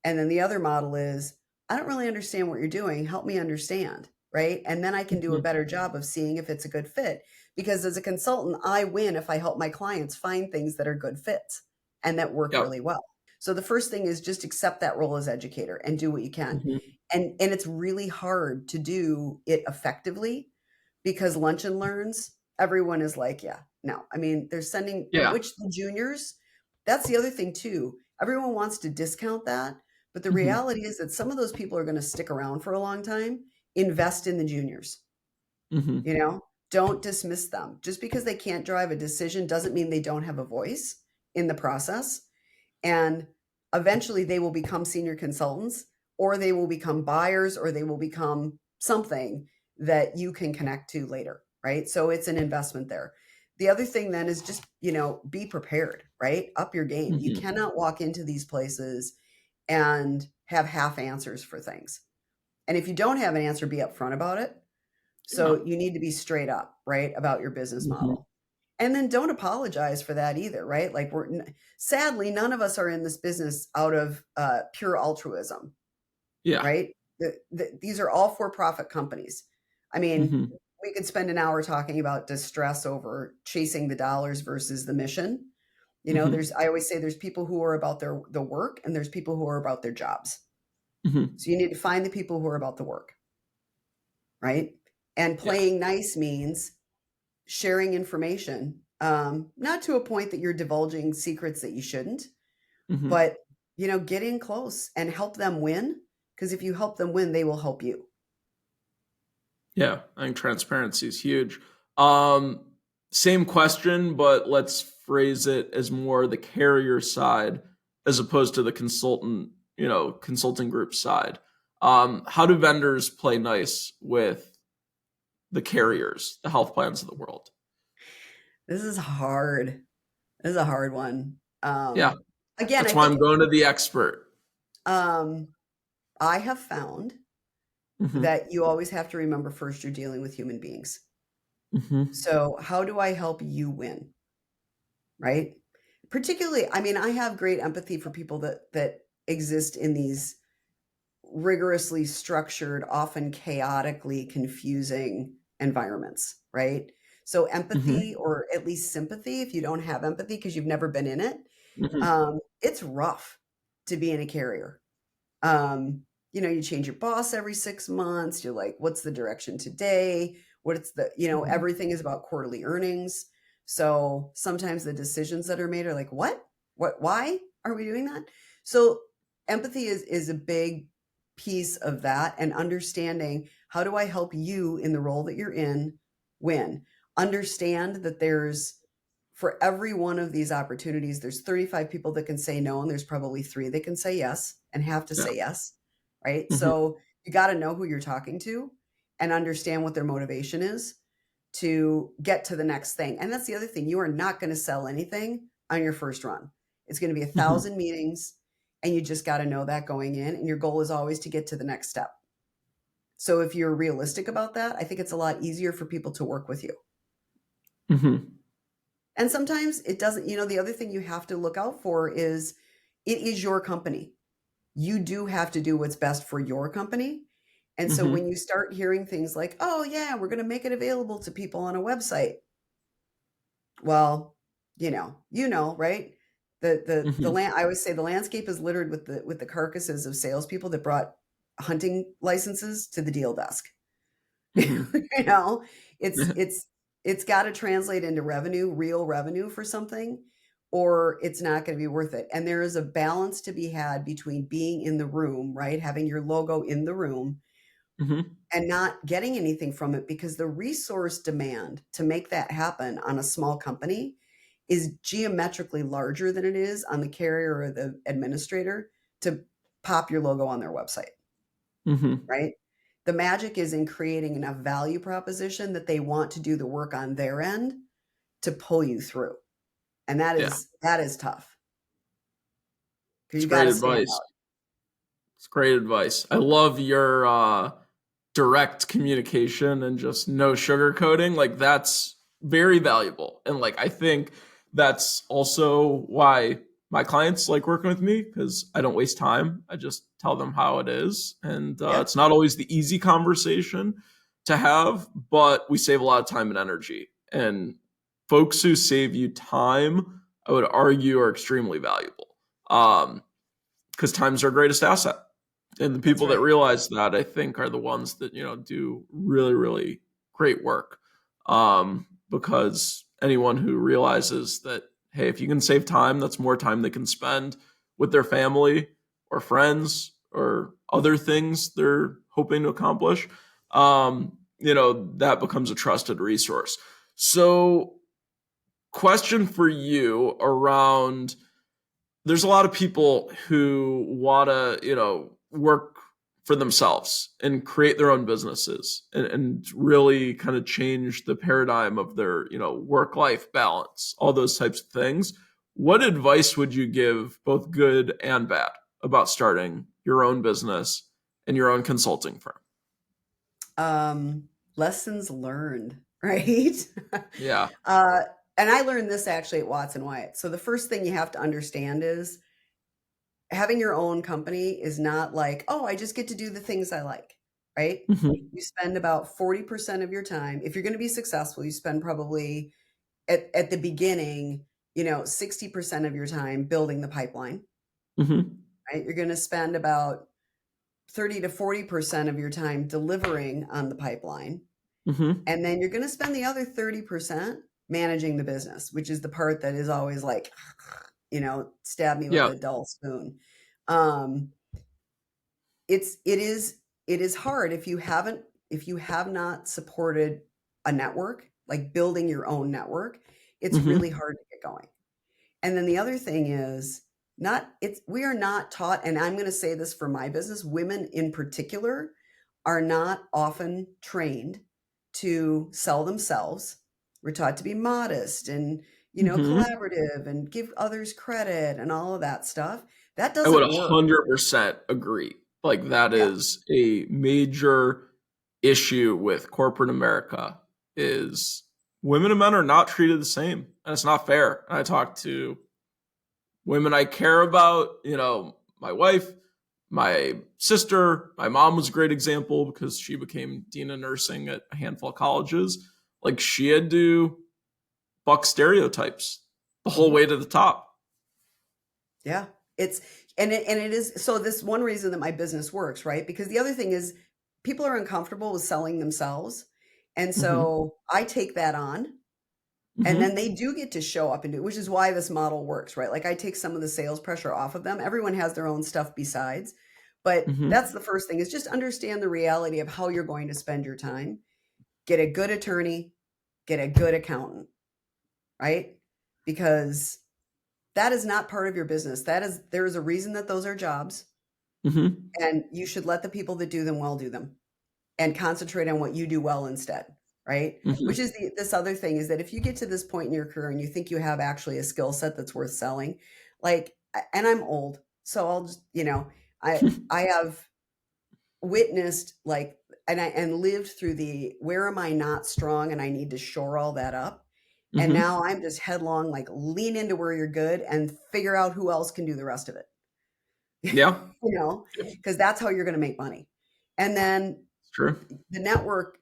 And then the other model is, I don't really understand what you're doing. Help me understand. Right. And then I can do a Hmm. better job of seeing if it's a good fit. Because as a consultant, I win if I help my clients find things that are good fits and that work Yep. really well. So the first thing is just accept that role as educator and do what you can. Hmm. And it's really hard to do it effectively because lunch and learns, everyone is like, yeah, no. I mean, they're sending, Yeah. which the juniors, that's the other thing too. Everyone wants to discount that, but the Hmm. reality is that some of those people are going to stick around for a long time. Invest in the juniors, Hmm. you know? Don't dismiss them. Just because they can't drive a decision doesn't mean they don't have a voice in the process. And eventually they will become senior consultants or they will become buyers or they will become something that you can connect to later, right? So it's an investment there. The other thing then is just, be prepared, right? Up your game. You Hmm. cannot walk into these places and have half answers for things. And if you don't have an answer, be upfront about it. Yeah. So you need to be straight up, right, about your business Hmm. model. And then don't apologize for that either, right? Like sadly, none of us are in this business out of pure altruism, Yeah. right? These are all for-profit companies. I mean, Hmm. we could spend an hour talking about distress over chasing the dollars versus the mission. Hmm. I always say there's people who are about the work and there's people who are about their jobs. Hmm. So you need to find the people who are about the work, right? And Yeah. playing nice means sharing information, not to a point that you're divulging secrets that you shouldn't, Hmm. but get in close and help them win. Because if you help them win, they will help you. Yeah. I think transparency is huge. Um, Same question, but let's phrase it as more the carrier side as opposed to the consulting group side. How do vendors play nice with the carriers, the health plans of the world? This is hard. This is a hard one. Yeah. Again, I That's why think I'm going to the expert. um, I have found Hmm. that you always have to remember first you're dealing with human beings. Hmm. So how do I help you win? Right? Particularly, I mean, I have great empathy for people that exist in these rigorously structured, often chaotically confusing environments, right? So Hmm. empathy or at least sympathy, if you don't have empathy because you've never been in it, Hmm. it's rough to be in a carrier. You change your boss every 6 months. You're like, what's the direction today? Everything is about quarterly earnings. So sometimes the decisions that are made are like, what, why are we doing that? So empathy is a big piece of that, and understanding, how do I help you in the role that you're in win? Understand that for every one of these opportunities, there's 35 people that can say no, and there's probably 3 that can say yes and have to Yeah. say yes, right? Mhm. So you got to know who you're talking to and understand what their motivation is to get to the next thing. And that's the other thing. You are not going to sell anything on your first run. It's going to be 1,000 meetings, and you just got to know that going in. And your goal is always to get to the next step. So if you're realistic about that, I think it's a lot easier for people to work with you. Mhm. And sometimes it doesn't, the other thing you have to look out for is, it is your company. You do have to do what's best for your company. And so when Mhm. you start hearing things like, oh yeah, we're going to make it available to people on a website. Well, right? The Mhm. land, I always say the landscape is littered with the carcasses of salespeople that brought hunting licenses to the deal desk. Mhm. You know, it's Yeah. it's it's got to translate into real revenue for something, or it's not going to be worth it. And there is a balance to be had between being in the room, right? Having your logo in the room Mhm. and not getting anything from it, because the resource demand to make that happen on a small company is geometrically larger than it is on the carrier or the administrator to pop your logo on their website, Mhm. right? The magic is in creating enough value proposition that they want to do the work on their end to pull you through. And that Yeah. is tough, because It's you got great to stand advice. out. It's great advice. I love your direct communication and just no sugarcoating. Like that's very valuable. And like I think that's also why my clients like working with me, because I don't waste time. I just tell them how it is. And Yeah. it's not always the easy conversation to have, but we save a lot of time and energy. And folks who save you time, I would argue, are extremely valuable. Because time's our greatest asset. And the That's people that right. realize that, I think, are the ones that do really, really great work. Because anyone who realizes that, hey, if you can save time, that's more time they can spend with their family or friends or other things they're hoping to accomplish. That becomes a trusted resource. So, question for you around, there's a lot of people who want to, work for themselves and create their own businesses and really kind of change the paradigm of their, work-life balance, all those types of things. What advice would you give, both good and bad, about starting your own business and your own consulting firm? Lessons learned, right? Yeah. uh, and I learned this actually at Watson Wyatt. So the first thing you have to understand is, having your own company is not like, oh, I just get to do the things I like, right? Hmm. You spend about 40% of your time. If you're going to be successful, you spend probably at the beginning, 60% of your time building the pipeline, Hmm. right? You're going to spend about 30 to 40% of your time delivering on the pipeline. Hmm. And then you're going to spend the other 30% managing the business, which is the part that is always like, stab me with Yeah. a dull spoon. Um, it is hard if you have not supported a network, like building your own network. It's really Hmm. hard to get going. And then the other thing is, we are not taught, and I'm going to say this for my business, women in particular are not often trained to sell themselves. We're taught to be modest and, Hmm. collaborative and give others credit and all of that stuff. That I would doesn't work. 100% agree. Like that Yeah. is a major issue with corporate America, is women and men are not treated the same, and it's not fair. And I talk to women I care about, my wife, my sister, my mom was a great example because she became dean of nursing at a handful of colleges. Like she had to buck stereotypes the whole Mhm. way to the top. Yeah. It's and it is, so this one reason that my business works, right? Because the other thing is, people are uncomfortable with selling themselves. And Hmm. so I take that on, And Mm-hmm. then they do get to show up and do, which is why this model works, right? Like I take some of the sales pressure off of them. Everyone has their own stuff besides, but Mm-hmm. that's the first thing is just understand the reality of how you're going to spend your time. Get a good attorney, get a good accountant, right? Because that is not part of your business. There is a reason that those are jobs, Mm-hmm. and you should let the people that do them well do them and concentrate on what you do well instead, right? Mm-hmm. Which is this other thing is that if you get to this point in your career and you think you have actually a skill set that's worth selling, like, and I'm old, so I'll just, I have witnessed like, and lived through the where am I not strong and I need to shore all that up. And Mm-hmm. now I'm just headlong, like lean into where you're good and figure out who else can do the rest of it, Yeah, because that's how you're going to make money. And then it's true. the network,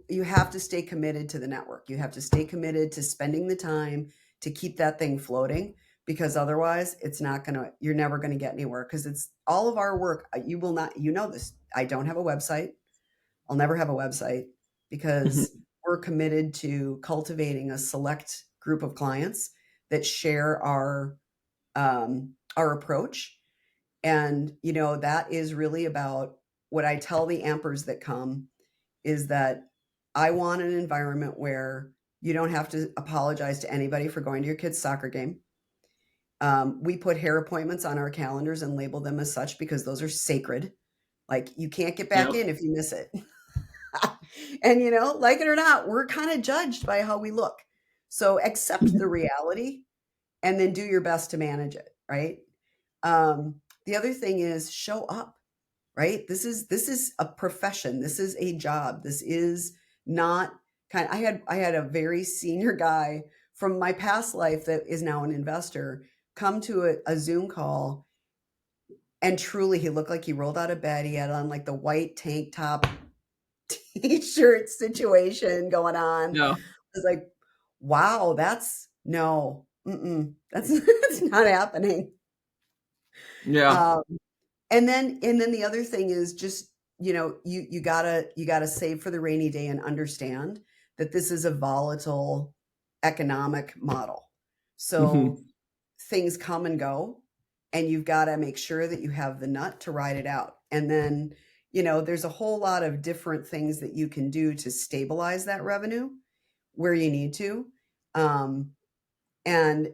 you have to stay committed to the network. You have to stay committed to spending the time to keep that thing floating, because otherwise you're never going to get anywhere, because it's all of our work. You will not, this. I don't have a website. I'll never have a website Mm-hmm. because we're committed to cultivating a select group of clients that share our approach. And, that is really about what I tell the ampers that come is that I want an environment where you don't have to apologize to anybody for going to your kid's soccer game. We put hair appointments on our calendars and label them as such because those are sacred. Like you can't get back Yep. in if you miss it. And, like it or not, we're kind of judged by how we look. So accept the reality and then do your best to manage it. Right. The other thing is show up. Right. This is a profession. This is a job. This is not I had a very senior guy from my past life that is now an investor come to a Zoom call, and truly he looked like he rolled out of bed. He had on like the white tank top t-shirt situation going on. Yeah. I was like, wow, that's not happening. Yeah. Um, and then the other thing is just, you gotta save for the rainy day and understand that this is a volatile economic model. Mm-hmm. So things come and go, and you've got to make sure that you have the nut to ride it out. And then, there's a whole lot of different things that you can do to stabilize that revenue where you need to. And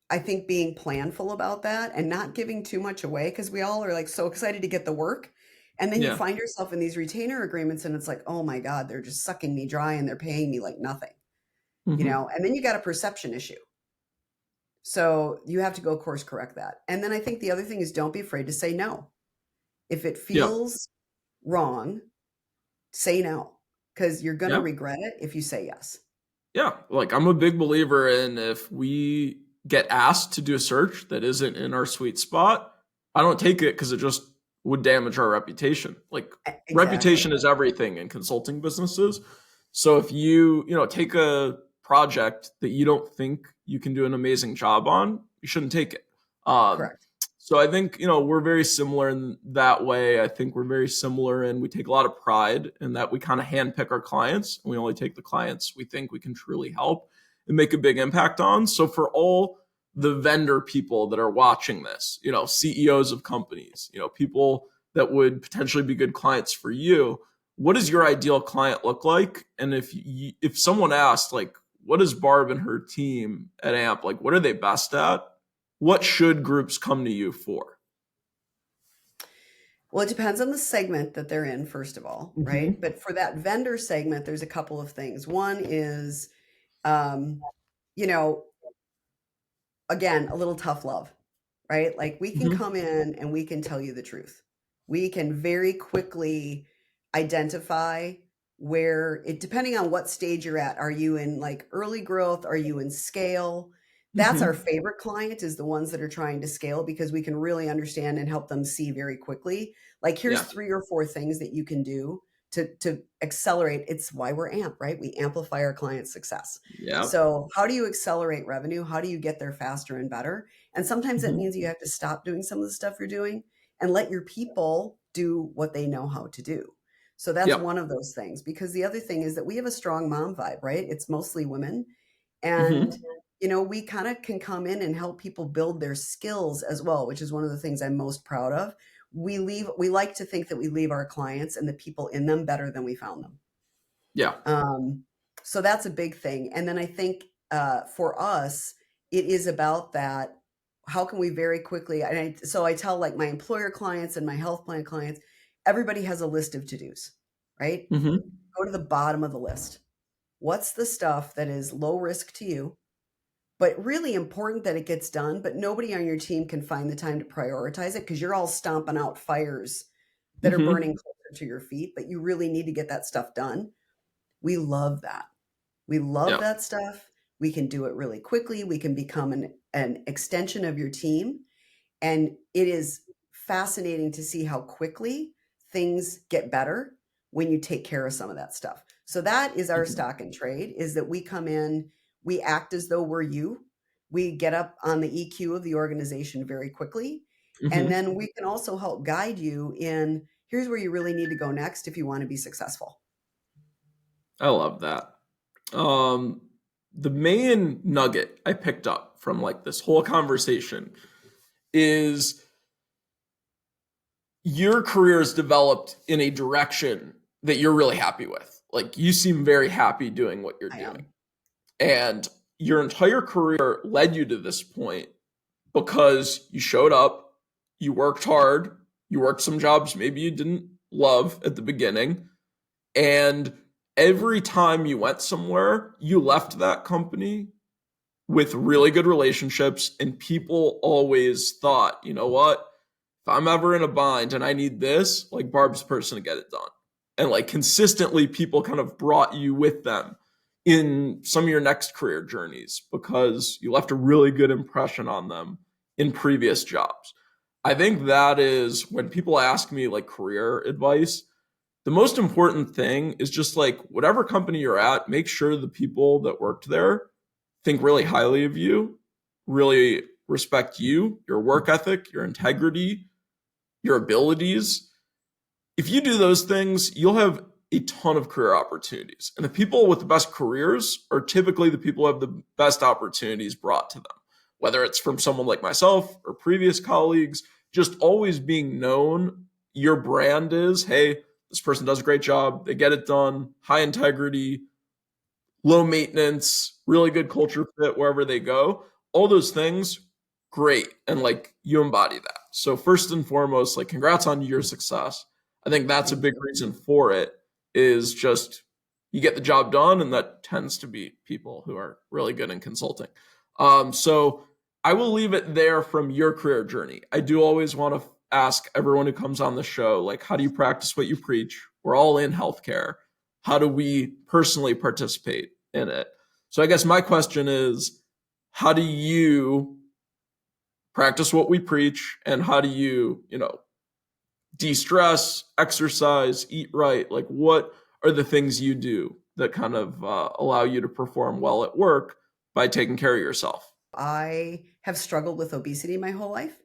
I think being planful about that and not giving too much away, because we all are like so excited to get the work. And then you Yeah. find yourself in these retainer agreements and it's like, oh my God, they're just sucking me dry and they're paying me like nothing, Mm-hmm. and then you got a perception issue. So you have to go course correct that. And then I think the other thing is don't be afraid to say no. If it Yeah. feels wrong, say no, because you're going to Yeah. regret it if you say yes. Yeah. Like I'm a big believer in if we get asked to do a search that isn't in our sweet spot, I don't take it because it just would damage our reputation. Like Exactly. reputation is everything in consulting businesses. So if you take a project that you don't think you can do an amazing job on, you shouldn't take it. Um, Correct. so I think, we're very similar in that way. I think we're very similar and we take a lot of pride in that we kind of handpick our clients and we only take the clients we think we can truly help and make a big impact on. So for all the vendor people that are watching this, CEOs of companies, people that would potentially be good clients for you, what does your ideal client look like? And if someone asked, like, what is Barb and her team at Amp, like, what are they best at? What should groups come to you for? Well, it depends on the segment that they're in, first of all, right? Mm-hmm. But for that vendor segment, there's a couple of things. One is, um, you know, again, a little tough love, right? Like we can Mm-hmm. come in and we can tell you the truth. We can very quickly identify where it, depending on what stage you're at, are you in like early growth? Are you in scale? That's our Mm-hmm. favorite client, is the ones that are trying to scale, because we can really understand and help them see very quickly. Like here's Yeah. 3 or 4 things that you can do to accelerate. It's why we're AMP, right? We amplify our client success. Yeah. So how do you accelerate revenue? How do you get there faster and better? And sometimes that Mm-hmm. means you have to stop doing some of the stuff you're doing and let your people do what they know how to do. So that's Yeah. one of those things, because the other thing is that we have a strong mom vibe, right? It's mostly women. And, Mm-hmm. we kind of can come in and help people build their skills as well, which is one of the things I'm most proud of. We like to think that we leave our clients and the people in them better than we found them. Yeah. So that's a big thing. And then I think for us, it is about that. How can we very quickly, so I tell like my employer clients and my health plan clients, everybody has a list of to-dos, right? Mm-hmm. Go to the bottom of the list. What's the stuff that is low risk to you, but really important that it gets done, but nobody on your team can find the time to prioritize it because you're all stomping out fires that are Mm-hmm. burning closer to your feet, but you really need to get that stuff done. We love that. We love Yeah. that stuff. We can do it really quickly. We can become an extension of your team. And it is fascinating to see how quickly things get better when you take care of some of that stuff. So that is our stock and trade, is that we come in, we act as though we're you. We get up on the EQ of the organization very quickly. And Mm-hmm. then we can also help guide you in, here's where you really need to go next if you want to be successful. I love that. The main nugget I picked up from like this whole conversation is your career is developed in a direction that you're really happy with. Like you seem very happy doing what you're I doing. am. And your entire career led you to this point because you showed up, you worked hard, you worked some jobs maybe you didn't love at the beginning, and every time you went somewhere, you left that company with really good relationships, and people always thought, you know what? If I'm ever in a bind and I need this, like Barb's the person to get it done. And like consistently, people kind of brought you with them in some of your next career journeys because you left a really good impression on them in previous jobs. I think that is when people ask me like career advice, the most important thing is just like whatever company you're at, make sure the people that worked there think really highly of you, really respect you, your work ethic, your integrity, your abilities. If you do those things, you'll have a ton of career opportunities. And the people with the best careers are typically the people who have the best opportunities brought to them, whether it's from someone like myself or previous colleagues, just always being known. Your brand is, hey, this person does a great job. They get it done, high integrity, low maintenance, really good culture fit wherever they go. All those things, great. And like you embody that. So first and foremost, like congrats on your success. I think that's a Thank big you. reason for it is just you get the job done, and that tends to be people who are really good in consulting. So I will leave it there from your career journey. I do always want to ask everyone who comes on the show, like, how do you practice what you preach? We're all in healthcare. How do we personally participate in it? So I guess my question is, how do you practice what we preach, and how do you, de-stress, exercise, eat right? Like what are the things you do that kind of allow you to perform well at work by taking care of yourself? I have struggled with obesity my whole life.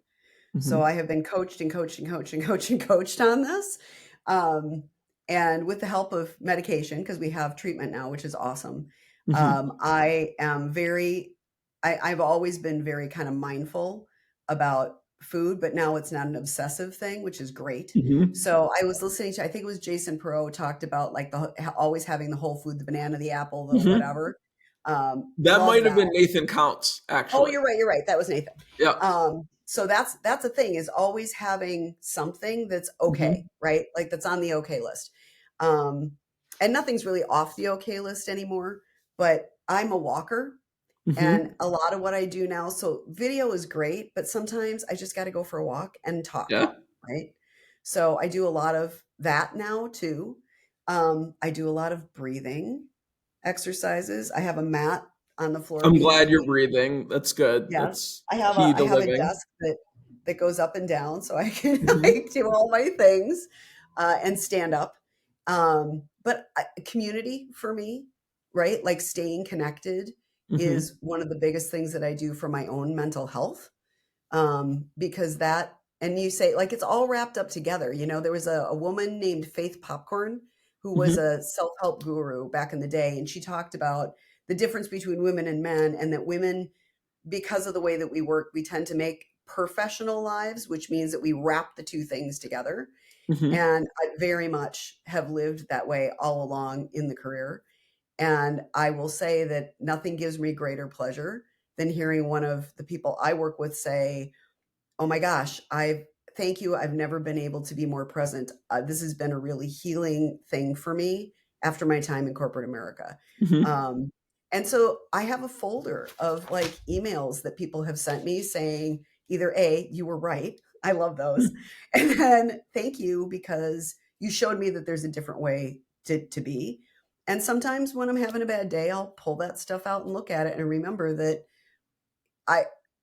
So Mm-hmm. I have been coached and coached and coached and coached and coached on this. Um, and with the help of medication, because we have treatment now, which is awesome. Mm-hmm. I am I've always been very kind of mindful about food, but now it's not an obsessive thing, which is great. Mm-hmm. So I was listening to, I think it was Jason Perot talked about like always having the whole food, the banana, the apple, the Mm-hmm. whatever. That Love might have that. been Nathan Counts, Oh, actually. you're right. You're right. That was Nathan. Yeah. So that's a thing, is always having something that's Mm-hmm. okay, right? Like that's on the okay list. Um, and nothing's really off the okay list anymore, but I'm a walker, Mm-hmm. and a lot of what I do now, so video is great, but sometimes I just got to go for a walk and talk, Yeah. right? So I do a lot of that now too. I do a lot of breathing exercises. I have a mat on the floor I'm glad behind you're me. breathing. That's good. Yes. That's I have key a I to have a living. desk that goes up and down so I can Mm-hmm. I do all my things, and stand up. But community for me, right? Like staying connected Mm-hmm. is one of the biggest things that I do for my own mental health. Because that, and you say like it's all wrapped up together. There was a woman named Faith Popcorn who was Mm-hmm. a self-help guru back in the day, and she talked about the difference between women and men, and that women, because of the way that we work, we tend to make professional lives, which means that we wrap the two things together. Mhm. And I very much have lived that way all along in the career. And I will say that nothing gives me greater pleasure than hearing one of the people I work with say, oh my gosh, thank you. I've never been able to be more present. This has been a really healing thing for me after my time in corporate America. Mhm. And so I have a folder of like emails that people have sent me saying either A, you were right. I love those. And then thank you because you showed me that there's a different way to be. And sometimes when I'm having a bad day, I'll pull that stuff out and look at it and remember that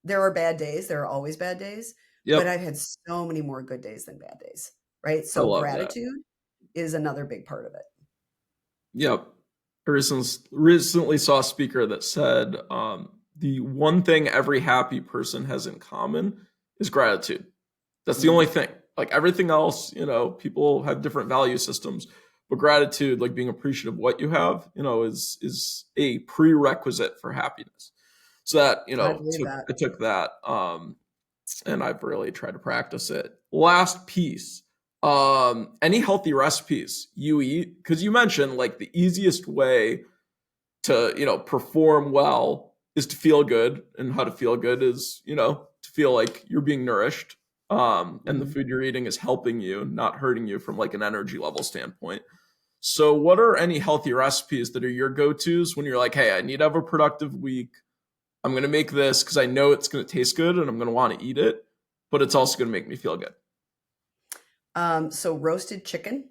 there are bad days. There are always bad days, but Yep. I've had so many more good days than bad days, right? I So love that. gratitude is another big part of it. Yep. I recently saw a speaker that said the one thing every happy person has in common is gratitude. That's the only thing. Like everything else, people have different value systems, but gratitude, like being appreciative of what you have, is a prerequisite for happiness. So that, I believe that. I took that, and I've really tried to practice it. Last piece, any healthy recipes you eat? Because you mentioned like the easiest way to, perform well is to feel good, and how to feel good is, to feel like you're being nourished. And the food you're eating is helping you, not hurting you from like an energy level standpoint. So what are any healthy recipes that are your go-tos when you're like, hey, I need to have a productive week. I'm going to make this because I know it's going to taste good and I'm going to want to eat it, but it's also going to make me feel good. So roasted chicken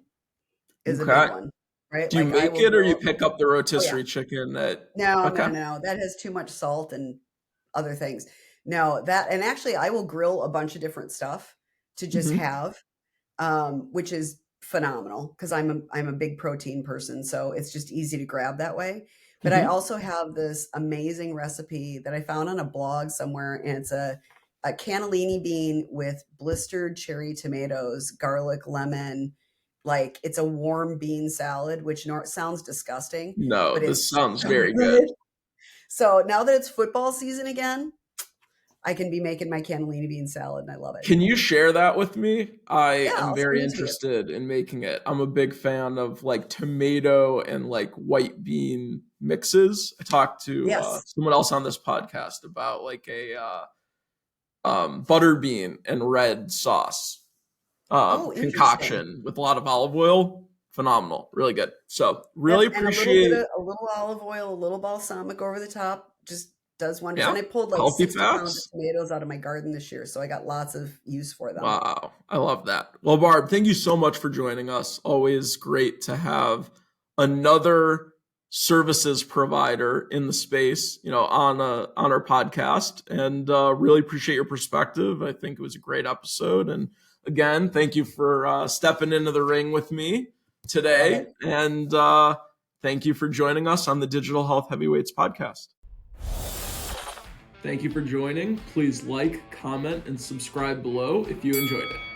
is a Okay. big one, right? Do you Like I make will it or you grill. pick up the Oh rotisserie yeah. chicken that? No, Okay. that has too much salt and other things. No, and actually I will grill a bunch of different stuff to just Mhm. have, which is phenomenal because I'm a big protein person, so it's just easy to grab that way. But I Mhm. also have this amazing recipe that I found on a blog somewhere, and it's a cannellini bean with blistered cherry tomatoes, garlic, lemon. Like it's a warm bean salad, which sounds disgusting, No, but it's this sounds so very good. good. So now that it's football season again, I can be making my cannellini bean salad, and I love it. Can you share that with me? I Yeah, am I'll send very it to you. interested in making it. I'm a big fan of like tomato and like white bean mixes. I talked to Yes. someone else on this podcast about like a butter bean and red sauce Oh, interesting. concoction with a lot of olive oil. Phenomenal, really good. So Yep, really and a little bit appreciate, of a little olive oil, a little balsamic over the top just does wonders. yeah, And I pulled like healthy 60 pounds of fats. tomatoes out of my garden this year, so I got lots of use for them. Wow, I love that. Well, Barb, thank you so much for joining us. Always great to have another services provider in the space, on our podcast, and really appreciate your perspective. I think it was a great episode, and again, thank you for stepping into the ring with me Love today, it. and thank you for joining us on the Digital Health Heavyweights podcast. Thank you for joining. Please like, comment, and subscribe below if you enjoyed it.